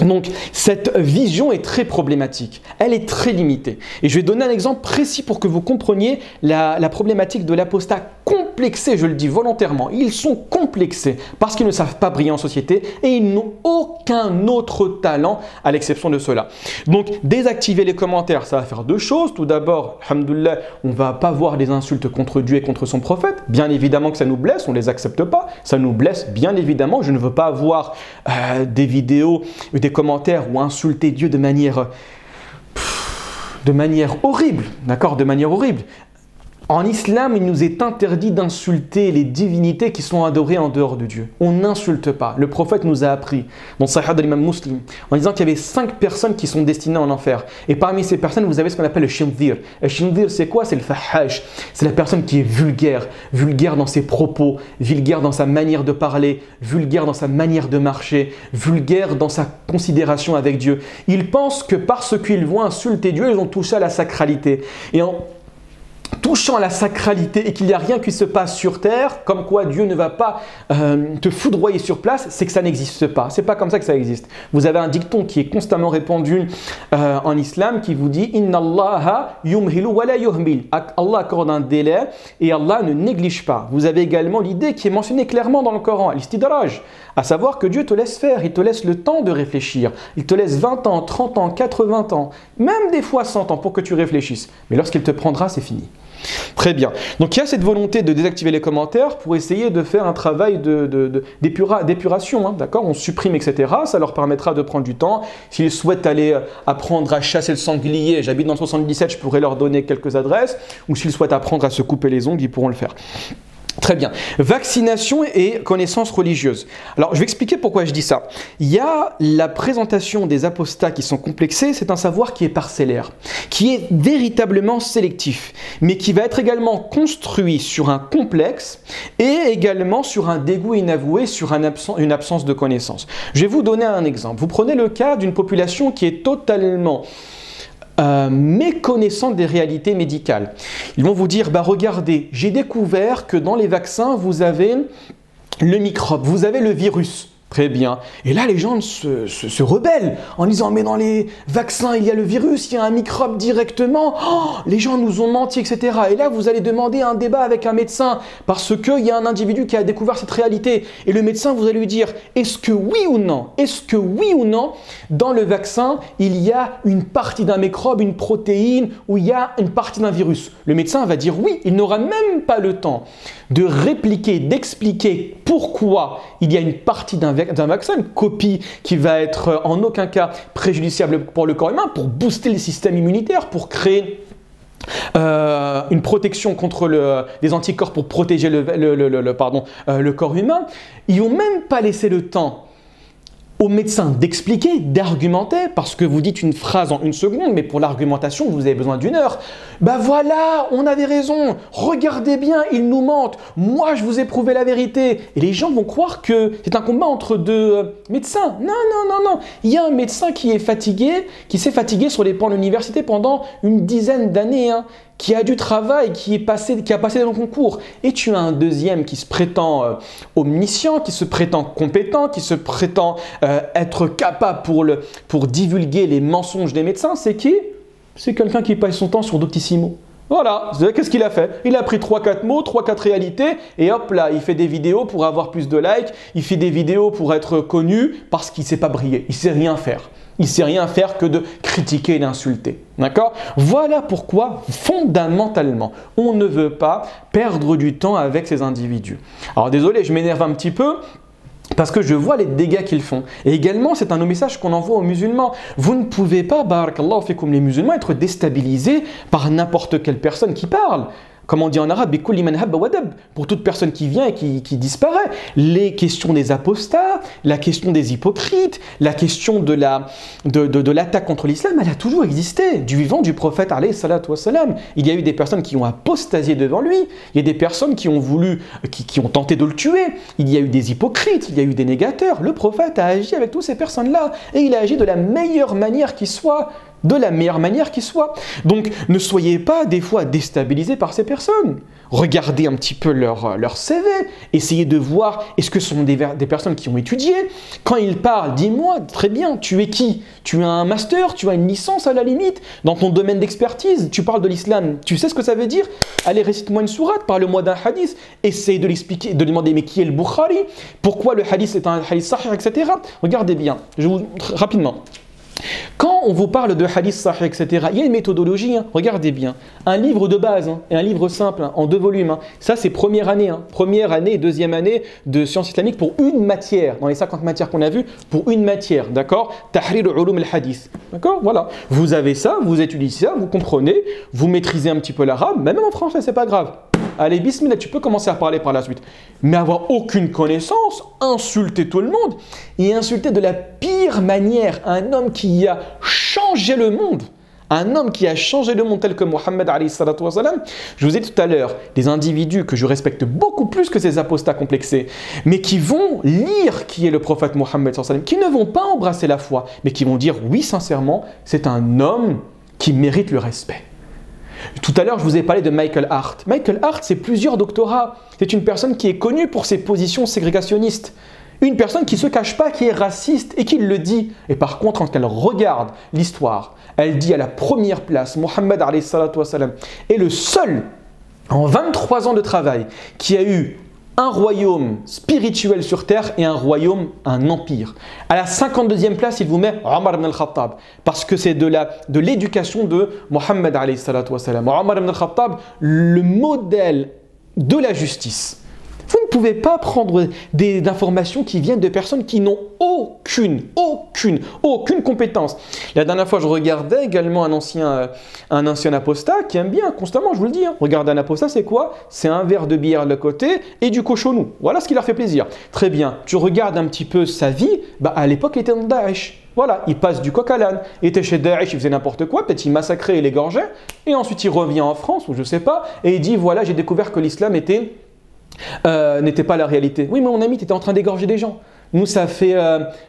S1: Donc, cette vision est très problématique. Elle est très limitée. Et je vais donner un exemple précis pour que vous compreniez la problématique de l'apostat complexé, je le dis volontairement. Ils sont complexés parce qu'ils ne savent pas briller en société et ils n'ont aucun autre talent à l'exception de cela. Donc, désactiver les commentaires, ça va faire deux choses. Tout d'abord, alhamdoulilah, on ne va pas voir des insultes contre Dieu et contre son prophète. Bien évidemment que ça nous blesse, on ne les accepte pas. Ça nous blesse, bien évidemment. Je ne veux pas avoir des vidéos, des commentaires ou insulter Dieu de manière horrible, d'accord, de manière horrible. En islam, il nous est interdit d'insulter les divinités qui sont adorées en dehors de Dieu. On n'insulte pas. Le prophète nous a appris, dans Sahih de l'imam Muslim, en disant qu'il y avait 5 personnes qui sont destinées en enfer. Et parmi ces personnes, vous avez ce qu'on appelle le shindir. Le shindir, c'est quoi? C'est le fahash. C'est la personne qui est vulgaire. Vulgaire dans ses propos, vulgaire dans sa manière de parler, vulgaire dans sa manière de marcher, vulgaire dans sa considération avec Dieu. Ils pensent que parce qu'ils vont insulter Dieu, ils ont touché à la sacralité. Et touchant la sacralité et qu'il n'y a rien qui se passe sur terre, comme quoi Dieu ne va pas te foudroyer sur place, c'est que ça n'existe pas. C'est pas comme ça que ça existe. Vous avez un dicton qui est constamment répandu en islam qui vous dit « Inna Allaha yumhilu wa la yuhmil » Allah accorde un délai et Allah ne néglige pas. Vous avez également l'idée qui est mentionnée clairement dans le Coran, l'istidraj, à savoir que Dieu te laisse faire, il te laisse le temps de réfléchir, il te laisse 20 ans, 30 ans, 80 ans, même des fois 100 ans pour que tu réfléchisses. Mais lorsqu'il te prendra, c'est fini. Très bien. Donc il y a cette volonté de désactiver les commentaires pour essayer de faire un travail d'épuration. D'accord ? On supprime, etc. Ça leur permettra de prendre du temps. S'ils souhaitent aller apprendre à chasser le sanglier, j'habite dans le 77, je pourrais leur donner quelques adresses. Ou s'ils souhaitent apprendre à se couper les ongles, ils pourront le faire. Très bien. Vaccination et connaissances religieuses. Alors, je vais expliquer pourquoi je dis ça. Il y a la présentation des apostats qui sont complexés, c'est un savoir qui est parcellaire, qui est véritablement sélectif, mais qui va être également construit sur un complexe et également sur un dégoût inavoué, sur une absence de connaissance. Je vais vous donner un exemple. Vous prenez le cas d'une population qui est totalement méconnaissante des réalités médicales. Ils vont vous dire, bah regardez, j'ai découvert que dans les vaccins, vous avez le microbe, vous avez le virus. Très bien. Et là, les gens se rebellent en disant « Mais dans les vaccins, il y a le virus, il y a un microbe directement. Oh, les gens nous ont menti, etc. » Et là, vous allez demander un débat avec un médecin parce qu'il y a un individu qui a découvert cette réalité. Et le médecin, vous allez lui dire « Est-ce que oui ou non, dans le vaccin, il y a une partie d'un microbe, une protéine, ou il y a une partie d'un virus ?» Le médecin va dire « Oui ». Il n'aura même pas le temps de répliquer, d'expliquer pourquoi il y a une partie d'un vaccin, une copie qui va être en aucun cas préjudiciable pour le corps humain, pour booster le système immunitaire, pour créer une protection contre des anticorps pour protéger le corps humain. Ils n'ont même pas laissé le temps au médecin d'expliquer, d'argumenter, parce que vous dites une phrase en 1 seconde, mais pour l'argumentation, vous avez besoin d'1 heure. Ben voilà, on avait raison, regardez bien, ils nous mentent, moi je vous ai prouvé la vérité. Et les gens vont croire que c'est un combat entre deux médecins. Non, non, non, non. Il y a un médecin qui est fatigué, qui s'est fatigué sur les bancs de l'université pendant une dizaine d'années, qui a du travail, qui a passé dans le concours. Et tu as un deuxième qui se prétend omniscient, qui se prétend compétent, qui se prétend être capable pour divulguer les mensonges des médecins. C'est qui? C'est quelqu'un qui passe son temps sur Doctissimo. Voilà, qu'est-ce qu'il a fait? Il a pris 3-4 mots, 3-4 réalités, et hop là, il fait des vidéos pour avoir plus de likes, il fait des vidéos pour être connu, parce qu'il ne sait pas briller, il ne sait rien faire. Il ne sait rien faire que de critiquer et d'insulter. D'accord? Voilà pourquoi, fondamentalement, on ne veut pas perdre du temps avec ces individus. Alors désolé, je m'énerve un petit peu, parce que je vois les dégâts qu'ils font. Et également, c'est un message qu'on envoie aux musulmans. Vous ne pouvez pas, barakallahu fikum, les musulmans, être déstabilisés par n'importe quelle personne qui parle. Comme on dit en arabe, pour toute personne qui vient et qui disparaît. Les questions des apostats, la question des hypocrites, la question de l'attaque contre l'islam, elle a toujours existé. Du vivant du prophète, alayhi salatu wassalam. Il y a eu des personnes qui ont apostasié devant lui. Il y a des personnes qui ont qui ont tenté de le tuer. Il y a eu des hypocrites, il y a eu des négateurs. Le prophète a agi avec toutes ces personnes-là. Et il a agi de la meilleure manière qui soit. Donc, ne soyez pas des fois déstabilisés par ces personnes. Regardez un petit peu leur CV, essayez de voir est-ce que ce sont des personnes qui ont étudié. Quand ils parlent, dis-moi, très bien, tu es qui? Tu as un master, tu as une licence à la limite, dans ton domaine d'expertise, tu parles de l'islam, tu sais ce que ça veut dire? Allez, récite-moi une sourate, parle-moi d'un hadith, essaye de l'expliquer, de demander mais qui est le Bukhari? Pourquoi le hadith est un hadith sahih, etc. Regardez bien, rapidement. Quand on vous parle de hadith sahih, etc., il y a une méthodologie, regardez bien. Un livre de base et un livre simple en 2 volumes. Ça, c'est première année et deuxième année de sciences islamiques pour une matière. Dans les 50 matières qu'on a vues, pour une matière, d'accord? Tahrir ulum al-hadith. D'accord? Voilà. Vous avez ça, vous étudiez ça, vous comprenez, vous maîtrisez un petit peu l'arabe, même en français, c'est pas grave. Allez, bismillah, tu peux commencer à parler par la suite. Mais avoir aucune connaissance, insulter tout le monde et insulter de la pire manière un homme qui a changé le monde. Un homme qui a changé le monde tel que Mohammed alayhi salatu wa salam. Je vous ai dit tout à l'heure, des individus que je respecte beaucoup plus que ces apostats complexés, mais qui vont lire qui est le prophète Mohammed sallallahu alayhi wa sallam, qui ne vont pas embrasser la foi, mais qui vont dire oui sincèrement, c'est un homme qui mérite le respect. Tout à l'heure, je vous ai parlé de Michael Hart. Michael Hart, c'est plusieurs doctorats. C'est une personne qui est connue pour ses positions ségrégationnistes. Une personne qui ne se cache pas, qui est raciste et qui le dit. Et par contre, quand elle regarde l'histoire, elle dit à la première place, Mohammed alayhi salatu wassalam est le seul, en 23 ans de travail, qui a eu un royaume spirituel sur terre et un royaume, un empire. À la 52e place, il vous met Omar ibn al-Khattab, parce que c'est de l'éducation de Mohammed alayhi salatu wassalam. Omar ibn al-Khattab, le modèle de la justice. Vous ne pouvez pas prendre d'informations qui viennent de personnes qui n'ont aucune compétence. La dernière fois, je regardais également un ancien apostat qui aime bien constamment, je vous le dis. Regarder un apostat, c'est quoi? C'est un verre de bière de côté et du cochonou. Voilà ce qui leur fait plaisir. Très bien, tu regardes un petit peu sa vie, à l'époque, il était dans Daesh. Voilà, il passe du coq à l'âne. Il était chez Daesh, il faisait n'importe quoi, peut-être il massacrait et l'égorgeait. Et ensuite, il revient en France, ou je ne sais pas, et il dit, voilà, j'ai découvert que l'islam n'était pas la réalité. Oui, mais mon ami, tu étais en train d'égorger des gens. Nous, ça fait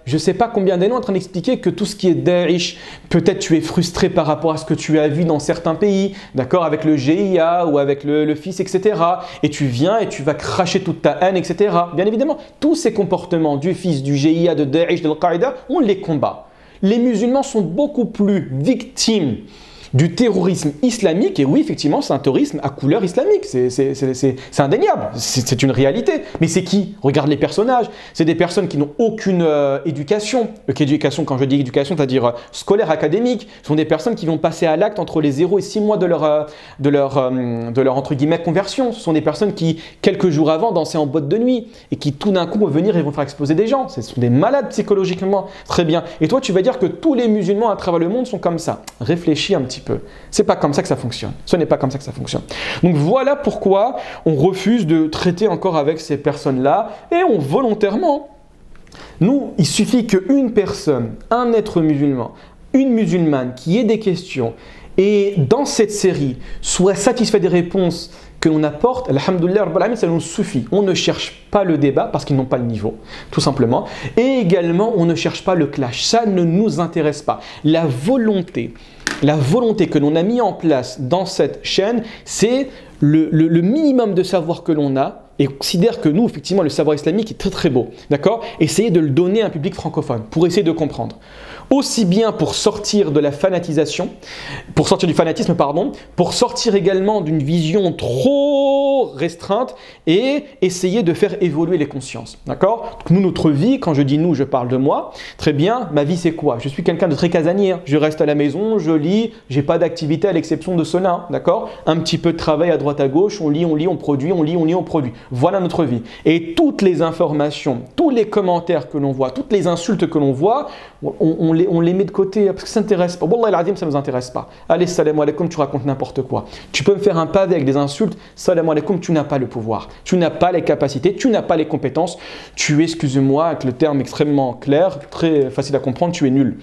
S1: je ne sais pas combien d'années en train d'expliquer que tout ce qui est Daesh, peut-être tu es frustré par rapport à ce que tu as vu dans certains pays, d'accord, avec le GIA ou avec le FIS, etc. Et tu viens et tu vas cracher toute ta haine, etc. Bien évidemment, tous ces comportements du FIS, du GIA, de Daesh, de Al-Qaïda, on les combat. Les musulmans sont beaucoup plus victimes du terrorisme islamique, et oui, effectivement, c'est un terrorisme à couleur islamique, c'est indéniable, c'est une réalité. Mais c'est qui? Regarde les personnages, c'est des personnes qui n'ont aucune éducation. Éducation, quand je dis éducation, c'est-à-dire scolaire, académique, ce sont des personnes qui vont passer à l'acte entre les 0 et 6 mois de leur entre guillemets, conversion. Ce sont des personnes qui, quelques jours avant, dansaient en boîte de nuit, et qui tout d'un coup vont venir et vont faire exploser des gens. Ce sont des malades psychologiquement. Très bien. Et toi, tu vas dire que tous les musulmans à travers le monde sont comme ça. Réfléchis un petit peu. C'est pas comme ça que ça fonctionne. Ce n'est pas comme ça que ça fonctionne. Donc voilà pourquoi on refuse de traiter encore avec ces personnes-là et on volontairement. Nous, il suffit qu'une personne, un être musulman, une musulmane qui ait des questions et dans cette série soit satisfait des réponses que l'on apporte, alhamdoulilah, ça nous suffit. On ne cherche pas le débat parce qu'ils n'ont pas le niveau, tout simplement. Et également, on ne cherche pas le clash. Ça ne nous intéresse pas. La volonté que l'on a mis en place dans cette chaîne, c'est le minimum de savoir que l'on a. Et considère que nous, effectivement, le savoir islamique est très très beau. D'accord? Essayez de le donner à un public francophone pour essayer de comprendre. Aussi bien pour sortir de la fanatisation, pour sortir du fanatisme, pardon, pour sortir également d'une vision trop restreinte et essayer de faire évoluer les consciences. D'accord? Nous, notre vie, quand je dis nous, je parle de moi. Très bien, ma vie c'est quoi? Je suis quelqu'un de très casanier. Je reste à la maison, je lis, j'ai pas d'activité à l'exception de cela. D'accord? Un petit peu de travail à droite à gauche, on lit, on produit, on lit, on produit. Voilà notre vie. Et toutes les informations, tous les commentaires que l'on voit, toutes les insultes que l'on voit, on les met de côté parce que ça ne s'intéresse pas. Wallah al-Azim, ça ne nous intéresse pas. Allez, salam alaikum, tu racontes n'importe quoi. Tu peux me faire un pavé avec des insultes, salam alaikum, tu n'as pas le pouvoir. Tu n'as pas les capacités, tu n'as pas les compétences. Tu es, excusez-moi, avec le terme extrêmement clair, très facile à comprendre, tu es nul.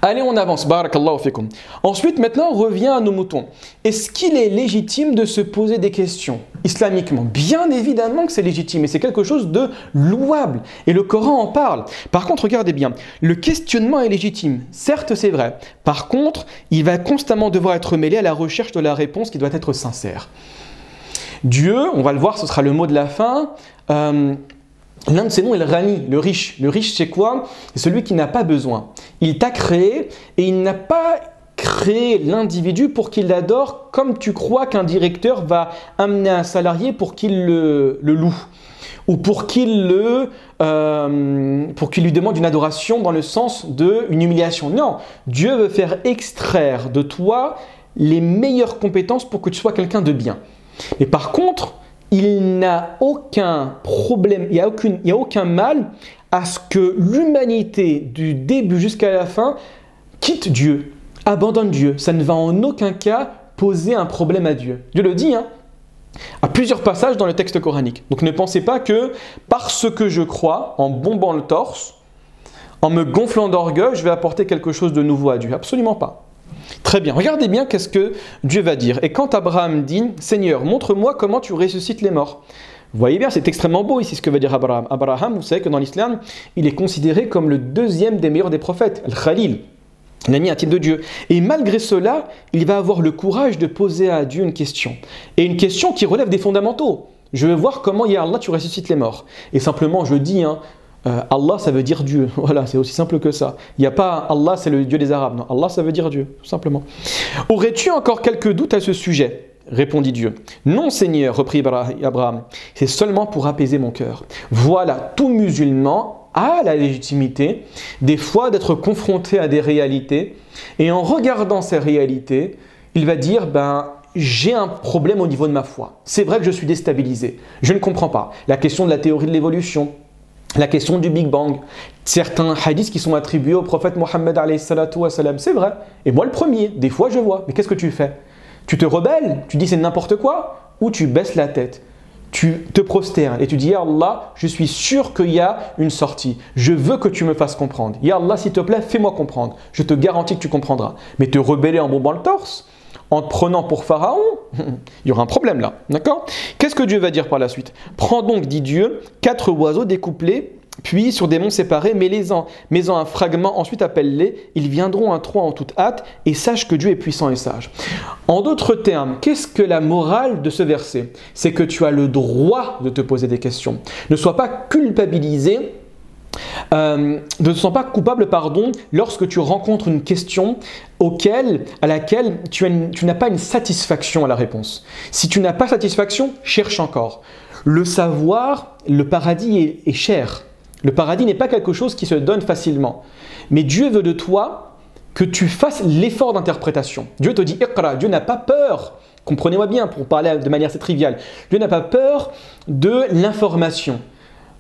S1: Allez, on avance. Barakallahu fikum. Ensuite, maintenant, on revient à nos moutons. Est-ce qu'il est légitime de se poser des questions islamiquement? Bien évidemment que c'est légitime et c'est quelque chose de louable. Et le Coran en parle. Par contre, regardez bien, le questionnement est légitime. Certes, c'est vrai. Par contre, il va constamment devoir être mêlé à la recherche de la réponse qui doit être sincère. Dieu, on va le voir, ce sera le mot de la fin. L'un de ses noms est le Rani, le riche. Le riche, c'est quoi? C'est celui qui n'a pas besoin. Il t'a créé et il n'a pas créé l'individu pour qu'il l'adore comme tu crois qu'un directeur va amener un salarié pour qu'il le loue ou pour qu'il lui demande une adoration dans le sens d'une humiliation. Non, Dieu veut faire extraire de toi les meilleures compétences pour que tu sois quelqu'un de bien. Mais par contre, il n'a aucun problème, il n'y a aucun mal à ce que l'humanité du début jusqu'à la fin quitte Dieu, abandonne Dieu. Ça ne va en aucun cas poser un problème à Dieu. Dieu le dit, à plusieurs passages dans le texte coranique. Donc ne pensez pas que parce que je crois, en bombant le torse, en me gonflant d'orgueil, je vais apporter quelque chose de nouveau à Dieu. Absolument pas. Très bien, regardez bien qu'est-ce que Dieu va dire. Et quand Abraham dit « Seigneur, montre-moi comment tu ressuscites les morts ». Vous voyez bien, c'est extrêmement beau ici ce que veut dire Abraham. Abraham, vous savez que dans l'islam, il est considéré comme le deuxième des meilleurs des prophètes, le Khalil. Il a mis un titre de Dieu. Et malgré cela, il va avoir le courage de poser à Dieu une question. Et une question qui relève des fondamentaux. Je veux voir comment, ya Allah, tu ressuscites les morts. Et simplement, je dis, Allah, ça veut dire Dieu. Voilà, c'est aussi simple que ça. Il n'y a pas Allah, c'est le Dieu des Arabes. Non, Allah, ça veut dire Dieu, tout simplement. Aurais-tu encore quelques doutes à ce sujet ? Répondit Dieu. Non, Seigneur, reprit Abraham, c'est seulement pour apaiser mon cœur. Voilà, tout musulman a la légitimité, des fois, d'être confronté à des réalités. Et en regardant ces réalités, il va dire, j'ai un problème au niveau de ma foi. C'est vrai que je suis déstabilisé. Je ne comprends pas. La question de la théorie de l'évolution, la question du Big Bang, certains hadiths qui sont attribués au prophète Mohammed alayhi salatu wa salam, c'est vrai. Et moi le premier, des fois je vois. Mais qu'est-ce que tu fais? Tu te rebelles? Tu dis c'est n'importe quoi? Ou tu baisses la tête? Tu te prosternes et tu dis « Ya Allah, je suis sûr qu'il y a une sortie. Je veux que tu me fasses comprendre. Ya Allah, s'il te plaît, fais-moi comprendre. Je te garantis que tu comprendras. » Mais te rebeller en bombant le torse, en te prenant pour Pharaon, il y aura un problème là, d'accord? Qu'est-ce que Dieu va dire par la suite? Prends donc, dit Dieu, 4 oiseaux découplés, puis sur des monts séparés, mets-en un fragment, ensuite appelle-les, ils viendront à toi en toute hâte, et sache que Dieu est puissant et sage. En d'autres termes, qu'est-ce que la morale de ce verset? C'est que tu as le droit de te poser des questions. Ne sois pas culpabilisé, ne te sens pas coupable, lorsque tu rencontres une question à laquelle tu n'as pas une satisfaction à la réponse. Si tu n'as pas satisfaction, cherche encore. Le savoir, le paradis est cher. Le paradis n'est pas quelque chose qui se donne facilement. Mais Dieu veut de toi que tu fasses l'effort d'interprétation. Dieu te dit « Iqra », Dieu n'a pas peur, comprenez-moi bien pour parler de manière assez triviale, Dieu n'a pas peur de l'information.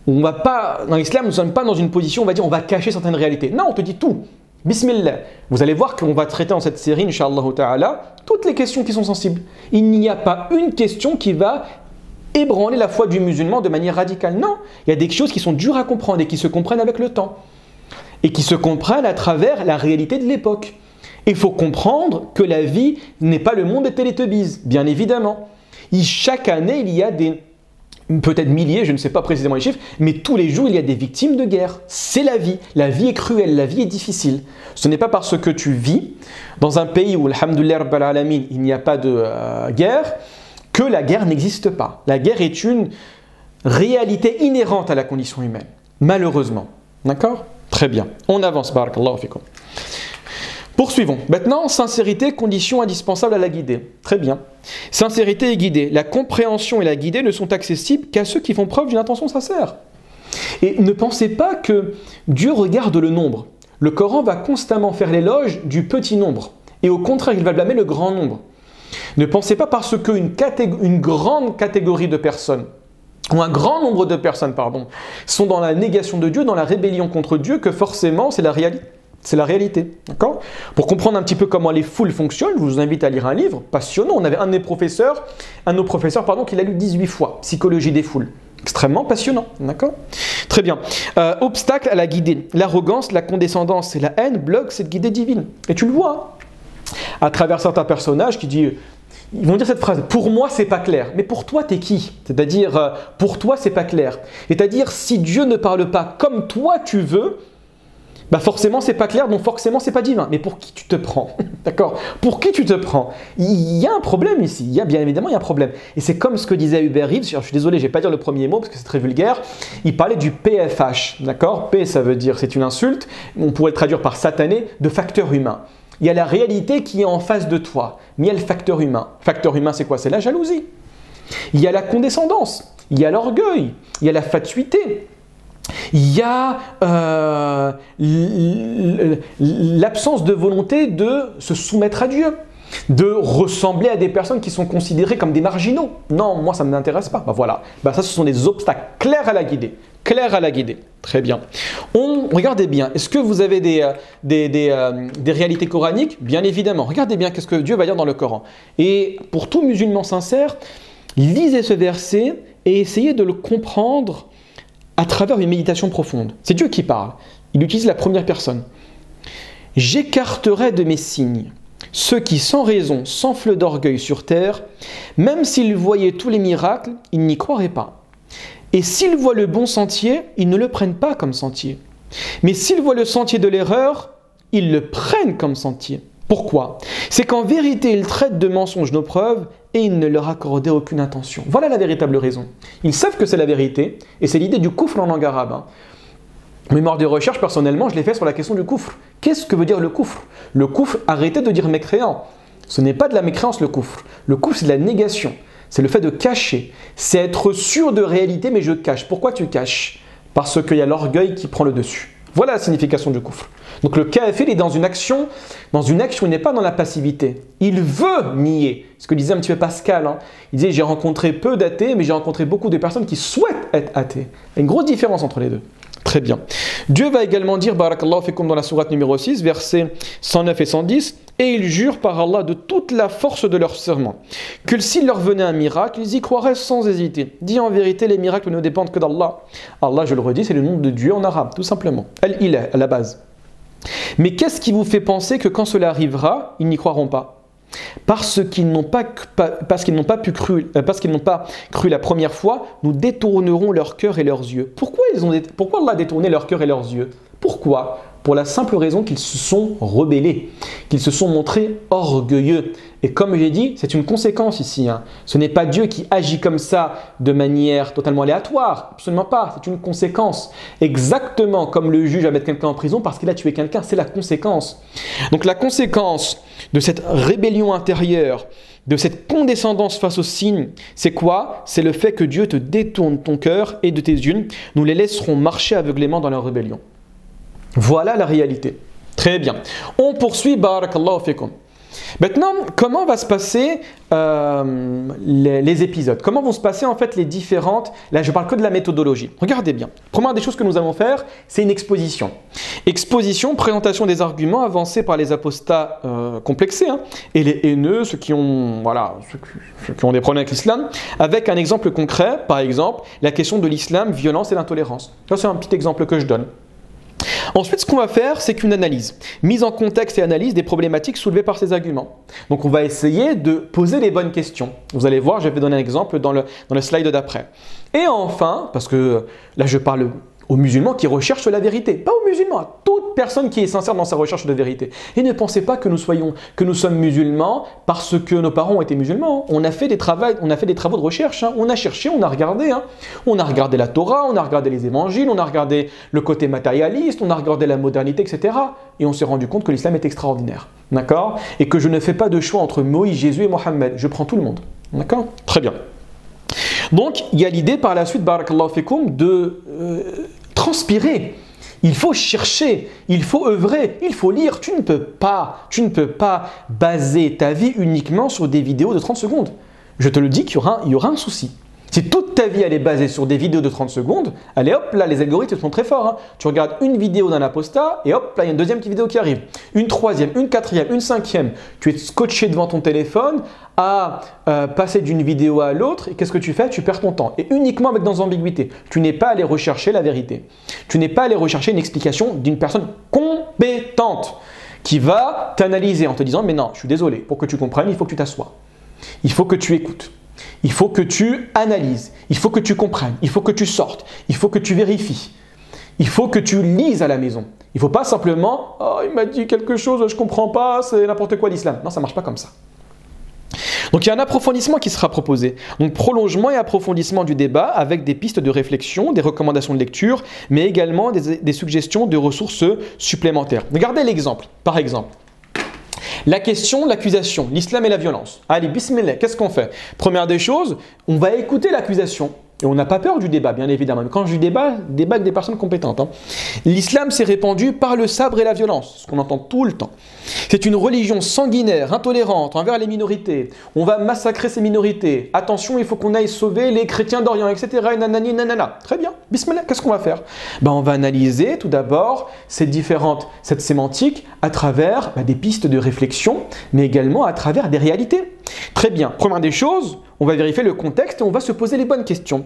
S1: Dans l'islam, nous ne sommes pas dans une position, on va dire, on va cacher certaines réalités. Non, on te dit tout. Bismillah. Vous allez voir qu'on va traiter dans cette série, Inch'Allah ta'ala, toutes les questions qui sont sensibles. Il n'y a pas une question qui va ébranler la foi du musulman de manière radicale. Non, il y a des choses qui sont dures à comprendre et qui se comprennent avec le temps. Et qui se comprennent à travers la réalité de l'époque. Il faut comprendre que la vie n'est pas le monde des Télétubbies, bien évidemment. Chaque année, il y a peut-être milliers, je ne sais pas précisément les chiffres, mais tous les jours, il y a des victimes de guerre. C'est la vie. La vie est cruelle, la vie est difficile. Ce n'est pas parce que tu vis dans un pays où, alhamdoulilah rabbil alamin, il n'y a pas de guerre, que la guerre n'existe pas. La guerre est une réalité inhérente à la condition humaine, malheureusement. D'accord? Très bien. On avance, barakallahu fikum. Poursuivons. Maintenant, sincérité, condition indispensable à la guidée. Très bien. Sincérité et guidée. La compréhension et la guidée ne sont accessibles qu'à ceux qui font preuve d'une intention sincère. Et ne pensez pas que Dieu regarde le nombre. Le Coran va constamment faire l'éloge du petit nombre. Et au contraire, il va blâmer le grand nombre. Ne pensez pas parce qu'une grande catégorie de personnes, ou un grand nombre de personnes, sont dans la négation de Dieu, dans la rébellion contre Dieu, que forcément c'est la réalité. C'est la réalité, d'accord? Pour comprendre un petit peu comment les foules fonctionnent, je vous invite à lire un livre passionnant. On avait un de nos professeurs qui l'a lu 18 fois, Psychologie des foules. Extrêmement passionnant, d'accord? Très bien. Obstacle à la guidée. L'arrogance, la condescendance et la haine bloquent cette guidée divine. Et tu le vois, à travers certains personnages ils vont dire cette phrase, pour moi c'est pas clair. Mais pour toi t'es qui? C'est-à-dire, pour toi c'est pas clair. C'est-à-dire, si Dieu ne parle pas comme toi tu veux, forcément c'est pas clair, donc forcément c'est pas divin. Mais pour qui tu te prends? D'accord? Pour qui tu te prends? Il y a un problème ici, bien évidemment il y a un problème. Et c'est comme ce que disait Hubert Reeves, je suis désolé, je ne vais pas dire le premier mot parce que c'est très vulgaire, il parlait du PFH, d'accord? P ça veut dire, c'est une insulte, on pourrait le traduire par satané, de facteur humain. Il y a la réalité qui est en face de toi, mais il y a le facteur humain. Facteur humain c'est quoi? C'est la jalousie. Il y a la condescendance, il y a l'orgueil, il y a la fatuité. Il y a l'absence de volonté de se soumettre à Dieu, de ressembler à des personnes qui sont considérées comme des marginaux. Non, moi ça ne m'intéresse pas. Voilà, ça ce sont des obstacles clairs à la guider. Clairs à la guider. Très bien. Regardez bien, est-ce que vous avez des réalités coraniques? Bien évidemment. Regardez bien qu'est-ce que Dieu va dire dans le Coran. Et pour tout musulman sincère, lisez ce verset et essayez de le comprendre à travers une méditation profonde. C'est Dieu qui parle. Il utilise la première personne. J'écarterai de mes signes ceux qui sans raison s'enflent d'orgueil sur terre, même s'ils voyaient tous les miracles, ils n'y croiraient pas. Et s'ils voient le bon sentier, ils ne le prennent pas comme sentier. Mais s'ils voient le sentier de l'erreur, ils le prennent comme sentier. Pourquoi? C'est qu'en vérité, ils traitent de mensonges nos preuves et ils ne leur accordaient aucune intention. Voilà la véritable raison. Ils savent que c'est la vérité et c'est l'idée du kufr en langue arabe. Mémoire de recherche, personnellement, je l'ai fait sur la question du kufr. Qu'est-ce que veut dire le kufr? Le kufr, arrêtez de dire mécréant. Ce n'est pas de la mécréance le kufr. Le kufr, c'est de la négation. C'est le fait de cacher. C'est être sûr de réalité, mais je cache. Pourquoi tu caches? Parce qu'il y a l'orgueil qui prend le dessus. Voilà la signification du kufr. Donc le kafir est dans une action, il n'est pas dans la passivité. Il veut nier. Ce que disait un petit peu Pascal. Il disait, j'ai rencontré peu d'athées, mais j'ai rencontré beaucoup de personnes qui souhaitent être athées. Il y a une grosse différence entre les deux. Très bien. Dieu va également dire, barakallahu fikum dans la sourate numéro 6, versets 109 et 110, « Et ils jurent par Allah de toute la force de leur serment, que s'il leur venait un miracle, ils y croiraient sans hésiter. Dis en vérité, les miracles ne dépendent que d'Allah. » Allah, je le redis, c'est le nom de Dieu en arabe, tout simplement. Al-Ilah, à la base. Mais qu'est-ce qui vous fait penser que quand cela arrivera, ils n'y croiront pas? Parce qu'ils n'ont pas cru la première fois, nous détournerons leur cœur et leurs yeux. Pourquoi Allah a détourné leur cœur et leurs yeux? Pourquoi? Pour la simple raison qu'ils se sont rebellés, qu'ils se sont montrés orgueilleux. Et comme j'ai dit, c'est une conséquence ici. Ce n'est pas Dieu qui agit comme ça de manière totalement aléatoire. Absolument pas. C'est une conséquence. Exactement comme le juge va mettre quelqu'un en prison parce qu'il a tué quelqu'un. C'est la conséquence. Donc la conséquence de cette rébellion intérieure, de cette condescendance face aux signes, c'est quoi? C'est le fait que Dieu te détourne ton cœur et de tes yeux. Nous les laisserons marcher aveuglément dans leur rébellion. Voilà la réalité. Très bien. On poursuit, barakallahu fikum. Maintenant, comment va se passer les épisodes? Comment vont se passer en fait les différentes... Là, je parle que de la méthodologie. Regardez bien. Première des choses que nous allons faire, c'est une exposition. Exposition, présentation des arguments avancés par les apostats complexés et les haineux, ceux qui ont des problèmes avec l'islam, avec un exemple concret, par exemple, la question de l'islam, violence et l'intolérance. Ça, c'est un petit exemple que je donne. Ensuite, ce qu'on va faire, c'est qu'une analyse. Mise en contexte et analyse des problématiques soulevées par ces arguments. Donc, on va essayer de poser les bonnes questions. Vous allez voir, je vais donner un exemple dans le slide d'après. Et enfin, parce que là, je parle aux musulmans qui recherchent la vérité. Pas aux musulmans, à toute personne qui est sincère dans sa recherche de vérité. Et ne pensez pas que nous sommes musulmans parce que nos parents ont été musulmans. On a fait des travaux de recherche. On a cherché, on a regardé. On a regardé la Torah, on a regardé les évangiles, on a regardé le côté matérialiste, on a regardé la modernité, etc. Et on s'est rendu compte que l'islam est extraordinaire. D'accord? Et que je ne fais pas de choix entre Moïse, Jésus et Mohammed. Je prends tout le monde. D'accord? Très bien. Donc, il y a l'idée par la suite, barakallahu fikum, de transpirer. Il faut chercher, il faut œuvrer, il faut lire. Tu ne peux pas baser ta vie uniquement sur des vidéos de 30 secondes. Je te le dis qu'il y aura un souci. Si toute ta vie elle est basée sur des vidéos de 30 secondes, allez hop, là les algorithmes sont très forts. Tu regardes une vidéo d'un apostat et hop, là il y a une deuxième petite vidéo qui arrive. Une troisième, une quatrième, une cinquième. Tu es scotché devant ton téléphone à passer d'une vidéo à l'autre et qu'est-ce que tu fais? Tu perds ton temps. Et uniquement avec dans ambiguïté. Tu n'es pas allé rechercher la vérité. Tu n'es pas allé rechercher une explication d'une personne compétente qui va t'analyser en te disant mais non, je suis désolé, pour que tu comprennes, il faut que tu t'assoies. Il faut que tu écoutes. Il faut que tu analyses, il faut que tu comprennes, il faut que tu sortes, il faut que tu vérifies, il faut que tu lises à la maison. Il ne faut pas simplement « Oh, il m'a dit quelque chose, je ne comprends pas, c'est n'importe quoi l'islam ». Non, ça ne marche pas comme ça. Donc il y a un approfondissement qui sera proposé. Donc prolongement et approfondissement du débat avec des pistes de réflexion, des recommandations de lecture, mais également des suggestions de ressources supplémentaires. Regardez l'exemple, par exemple. La question, l'accusation, l'islam et la violence. Allez, bismillah, qu'est-ce qu'on fait? Première des choses, on va écouter l'accusation. Et on n'a pas peur du débat, bien évidemment. Mais quand je dis débat avec des personnes compétentes. L'islam s'est répandu par le sabre et la violence, ce qu'on entend tout le temps. C'est une religion sanguinaire, intolérante envers les minorités. On va massacrer ces minorités. Attention, il faut qu'on aille sauver les chrétiens d'Orient, etc. Et nanani, nanana. Très bien, bismillah, qu'est-ce qu'on va faire? On va analyser tout d'abord cette sémantique à travers des pistes de réflexion, mais également à travers des réalités. Très bien, première des choses, on va vérifier le contexte et on va se poser les bonnes questions.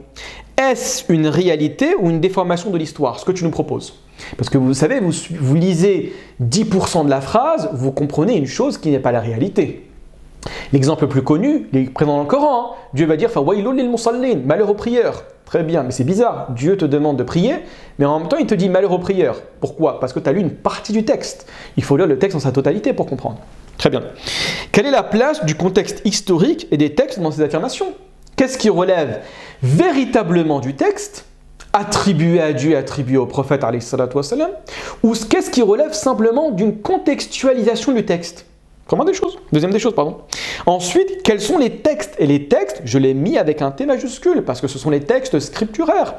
S1: Est-ce une réalité ou une déformation de l'histoire, ce que tu nous proposes? Parce que vous savez, vous lisez 10% de la phrase, vous comprenez une chose qui n'est pas la réalité. L'exemple le plus connu, il est présent dans le Coran. Dieu va dire « Fawailul lil musallin » malheur aux prieurs. Très bien, mais c'est bizarre. Dieu te demande de prier, mais en même temps, il te dit malheur aux prières. Pourquoi? Parce que tu as lu une partie du texte. Il faut lire le texte dans sa totalité pour comprendre. Très bien. Quelle est la place du contexte historique et des textes dans ces affirmations? Qu'est-ce qui relève véritablement du texte, attribué à Dieu, attribué au prophète, alayhi salatu wassalam, ou qu'est-ce qui relève simplement d'une contextualisation du texte? Première des choses. Deuxième des choses, pardon. Ensuite, quels sont les textes? Et les textes, je l'ai mis avec un T majuscule, parce que ce sont les textes scripturaires.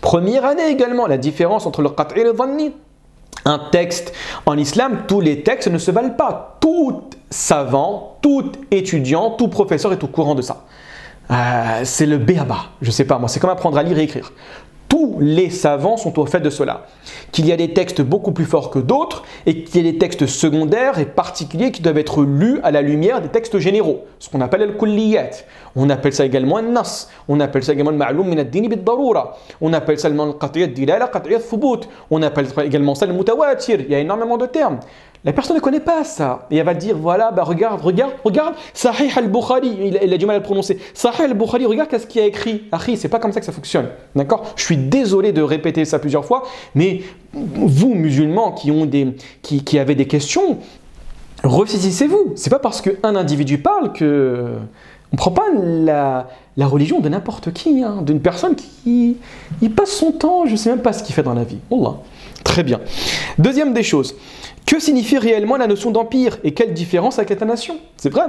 S1: Première année également, la différence entre le qat'i et le dhanni. Un texte en islam, tous les textes ne se valent pas. Tout savant, tout étudiant, tout professeur est au courant de ça. C'est le béaba, je ne sais pas moi, c'est comme apprendre à lire et écrire. Tous les savants sont au fait de cela. Qu'il y a des textes beaucoup plus forts que d'autres et qu'il y a des textes secondaires et particuliers qui doivent être lus à la lumière des textes généraux, ce qu'on appelle al-kulliyat. On appelle ça également un nas, on appelle ça également le ma'loum min ad-din bid-darura, on appelle ça le qat'iyat dilala, qat'iyat thubut, on appelle également ça le mutawatir. Il y a énormément de termes. La personne ne connaît pas ça. Et elle va dire, voilà, bah regarde, Sahih al-Bukhari, il a du mal à le prononcer. Sahih al-Bukhari, regarde qu'est-ce qu'il a écrit. Akhi, c'est pas comme ça que ça fonctionne. D'accord? Je suis désolé de répéter ça plusieurs fois, mais vous, musulmans, qui avez des questions, ressaisissez-vous. C'est pas parce qu'un individu parle que... On ne prend pas la religion de n'importe qui, hein, d'une personne qui passe son temps, je ne sais même pas ce qu'il fait dans la vie. Wallah. Très bien. Deuxième des choses. Que signifie réellement la notion d'empire et quelle différence avec l'État-nation? C'est vrai.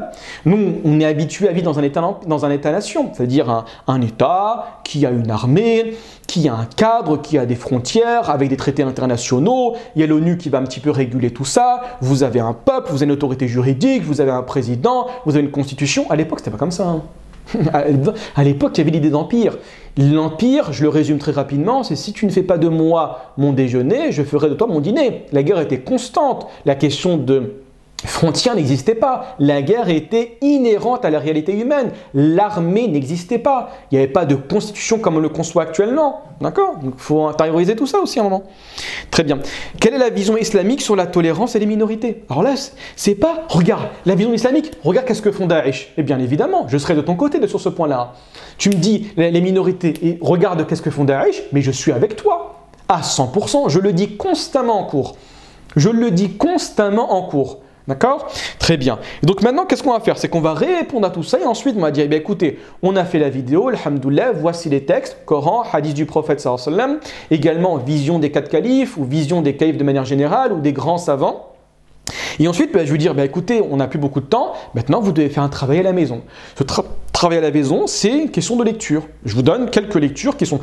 S1: Nous, on est habitué à vivre dans un État-nation, c'est-à-dire un État qui a une armée, qui a un cadre, qui a des frontières, avec des traités internationaux. Il y a l'ONU qui va un petit peu réguler tout ça. Vous avez un peuple, vous avez une autorité juridique, vous avez un président, vous avez une constitution. À l'époque, c'était pas comme ça. Hein. À l'époque, il y avait l'idée d'empire. L'empire, je le résume très rapidement, c'est si tu ne fais pas de moi mon déjeuner, je ferai de toi mon dîner. La guerre était constante. La question de frontières n'existait pas. La guerre était inhérente à la réalité humaine. L'armée n'existait pas. Il n'y avait pas de constitution comme on le conçoit actuellement. D'accord? Donc il faut intérioriser tout ça aussi à un moment. Très bien. Quelle est la vision islamique sur la tolérance et les minorités? Alors là, c'est pas, regarde, la vision islamique, regarde qu'est-ce que font Daesh. Et bien évidemment, je serai de ton côté sur ce point-là. Tu me dis les minorités et regarde qu'est-ce que font Daesh, mais je suis avec toi. À 100%, je le dis constamment en cours. Je le dis constamment en cours. D'accord? Très bien. Et donc maintenant, qu'est-ce qu'on va faire? C'est qu'on va répondre à tout ça et ensuite on va dire, eh bien, écoutez, on a fait la vidéo, alhamdoulilah, voici les textes, Coran, hadith du prophète sallallahu alayhi wa sallam, également vision des 4 califes ou vision des califes de manière générale ou des grands savants. Et ensuite, je vais dire, écoutez, on n'a plus beaucoup de temps, maintenant vous devez faire un travail à la maison. Ce travail à la maison, c'est une question de lecture. Je vous donne quelques lectures qui sont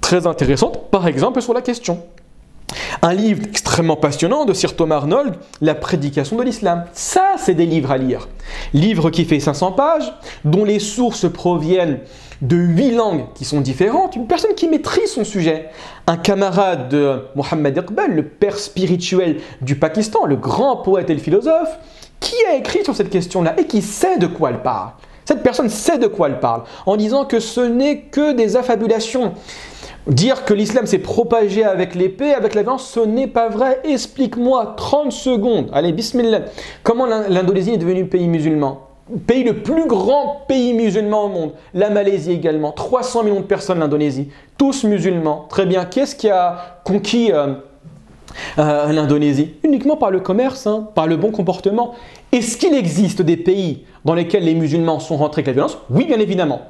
S1: très intéressantes, par exemple sur la question. Un livre extrêmement passionnant de Sir Thomas Arnold, La prédication de l'islam. Ça, c'est des livres à lire. Livre qui fait 500 pages, dont les sources proviennent de 8 langues qui sont différentes. Une personne qui maîtrise son sujet. Un camarade de Mohammed Iqbal, le père spirituel du Pakistan, le grand poète et le philosophe, qui a écrit sur cette question-là et qui sait de quoi elle parle. Cette personne sait de quoi elle parle, en disant que ce n'est que des affabulations. Dire que l'islam s'est propagé avec l'épée, avec la violence, ce n'est pas vrai. Explique-moi, 30 secondes. Allez, bismillah. Comment l'Indonésie est devenue pays musulman? Le plus grand pays musulman au monde. La Malaisie également. 300 millions de personnes, l'Indonésie. Tous musulmans. Très bien. Qu'est-ce qui a conquis l'Indonésie? Uniquement par le commerce, hein, par le bon comportement. Est-ce qu'il existe des pays dans lesquels les musulmans sont rentrés avec la violence? Oui, bien évidemment.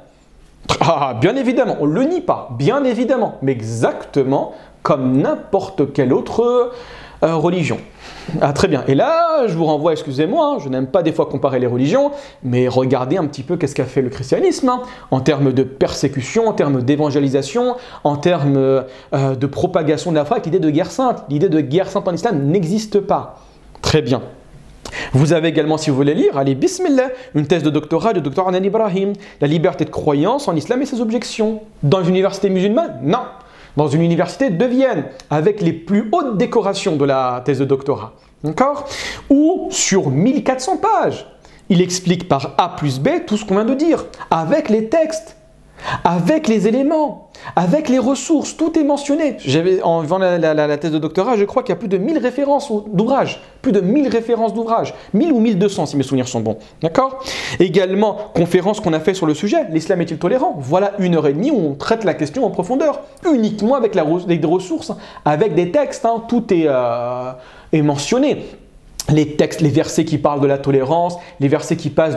S1: Ah, bien évidemment, on ne le nie pas, bien évidemment, mais exactement comme n'importe quelle autre religion. Ah, très bien. Et là, je vous renvoie, excusez-moi, hein, je n'aime pas des fois comparer les religions, mais regardez un petit peu qu'est-ce qu'a fait le christianisme, hein, en termes de persécution, en termes d'évangélisation, en termes de propagation de la foi avec l'idée de guerre sainte. L'idée de guerre sainte en islam n'existe pas. Très bien. Vous avez également, si vous voulez lire, allez, bismillah, une thèse de doctorat du docteur Hanan Ibrahim, la liberté de croyance en islam et ses objections. Dans une université musulmane? Non. Dans une université de Vienne, avec les plus hautes décorations de la thèse de doctorat. D'accord? Ou sur 1400 pages. Il explique par A plus B tout ce qu'on vient de dire, avec les textes. avec les éléments, avec les ressources, tout est mentionné. En faisant la thèse de doctorat, je crois qu'il y a plus de 1000 références d'ouvrages, plus de 1000 références d'ouvrages, 1000 ou 1200 si mes souvenirs sont bons, d'accord? Également, conférence qu'on a fait sur le sujet, l'islam est-il tolérant? Voilà 1h30 où on traite la question en profondeur, uniquement avec des ressources, avec des textes, hein, tout est mentionné. Les textes, les versets qui parlent de la tolérance, les versets qui parlent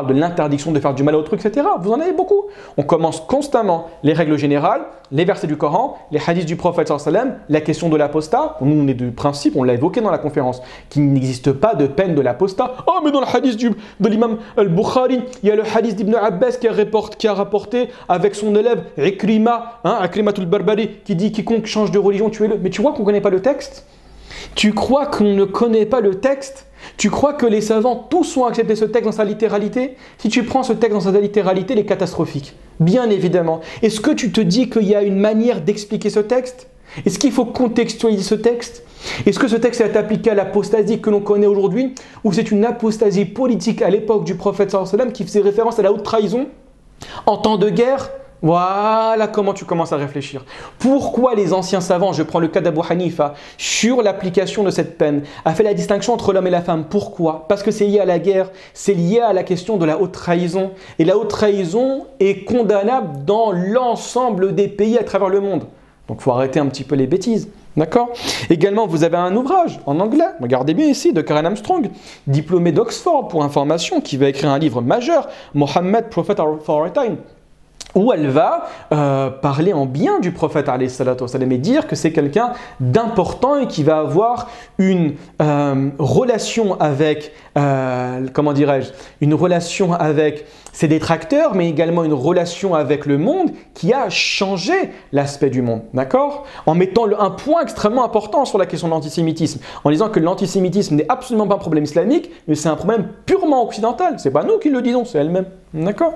S1: de l'interdiction de faire du mal à autrui, etc. Vous en avez beaucoup. On commence constamment les règles générales, les versets du Coran, les hadiths du prophète sallam, la question de l'apostat. Nous, on est du principe, on l'a évoqué dans la conférence, qu'il n'existe pas de peine de l'apostat. Oh, mais dans le hadith de l'imam al-Bukhari, il y a le hadith d'Ibn Abbas qui a rapporté avec son élève Ikrima, Ikrimatul Barbari, qui dit quiconque change de religion, tuez-le. Mais tu vois qu'on ne connaît pas le texte? Tu crois qu'on ne connaît pas le texte? Tu crois que les savants tous ont accepté ce texte dans sa littéralité? Si tu prends ce texte dans sa littéralité, il est catastrophique. Bien évidemment. Est-ce que tu te dis qu'il y a une manière d'expliquer ce texte? Est-ce qu'il faut contextualiser ce texte? Est-ce que ce texte est appliqué à l'apostasie que l'on connaît aujourd'hui? Ou c'est une apostasie politique à l'époque du prophète sallallahu alayhi wa sallam qui faisait référence à la haute trahison en temps de guerre? Voilà comment tu commences à réfléchir. Pourquoi les anciens savants, je prends le cas d'Abu Hanifa, sur l'application de cette peine, a fait la distinction entre l'homme et la femme? Pourquoi? Parce que c'est lié à la guerre, c'est lié à la question de la haute trahison. Et la haute trahison est condamnable dans l'ensemble des pays à travers le monde. Donc il faut arrêter un petit peu les bêtises. D'accord? Également, vous avez un ouvrage en anglais, regardez bien ici, de Karen Armstrong, diplômé d'Oxford pour information, qui va écrire un livre majeur, Mohammed, Prophet of Our Time, où elle va parler en bien du prophète alayhi salatu wa salam et dire que c'est quelqu'un d'important et qui va avoir une relation avec, comment dirais-je, une relation avec ses détracteurs, mais également une relation avec le monde qui a changé l'aspect du monde, d'accord? En mettant un point extrêmement important sur la question de l'antisémitisme, en disant que l'antisémitisme n'est absolument pas un problème islamique, mais c'est un problème purement occidental. C'est pas nous qui le disons, c'est elle-même, d'accord?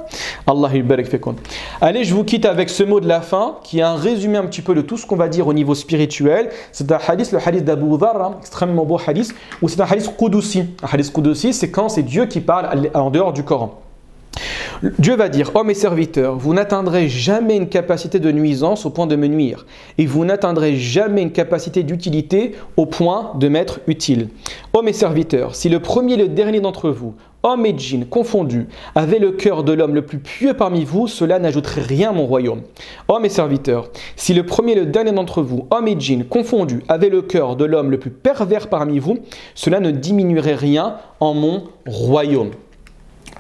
S1: Allah yubarak fikum. Allez, je vous quitte avec ce mot de la fin, qui est un résumé un petit peu de tout ce qu'on va dire au niveau spirituel. C'est un hadith, le hadith d'Abu Dharr, extrêmement beau hadith, ou c'est un hadith Qudusi. Un hadith Qudusi, c'est quand c'est Dieu qui parle en dehors du Coran. Dieu va dire, hommes et serviteurs, vous n'atteindrez jamais une capacité de nuisance au point de me nuire, et vous n'atteindrez jamais une capacité d'utilité au point de m'être utile. Hommes et serviteurs, si le premier et le dernier d'entre vous, hommes et djinns confondus, avaient le cœur de l'homme le plus pieux parmi vous, cela n'ajouterait rien à mon royaume. Hommes et serviteurs, si le premier et le dernier d'entre vous, hommes et djinns confondus, avaient le cœur de l'homme le plus pervers parmi vous, cela ne diminuerait rien en mon royaume.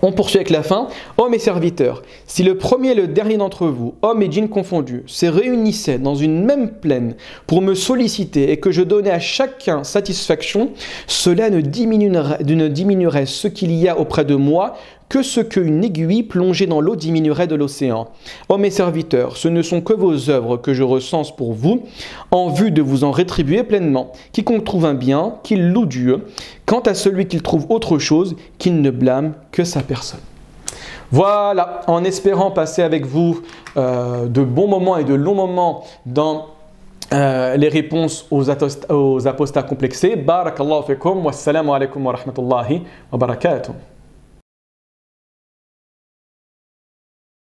S1: On poursuit avec la fin. Hommes et serviteurs, si le premier et le dernier d'entre vous, hommes et djinns confondus, se réunissaient dans une même plaine pour me solliciter et que je donnais à chacun satisfaction, cela ne diminuerait ce qu'il y a auprès de moi que ce qu'une aiguille plongée dans l'eau diminuerait de l'océan. Hommes et serviteurs, ce ne sont que vos œuvres que je recense pour vous, en vue de vous en rétribuer pleinement. Quiconque trouve un bien, qu'il loue Dieu. Quant à celui qu'il trouve autre chose, qu'il ne blâme que sa personne. Voilà, en espérant passer avec vous de bons moments et de longs moments dans les réponses aux apostats complexés. Barakallahu fikum, wassalamu alaikum wa rahmatullahi wa barakatuh.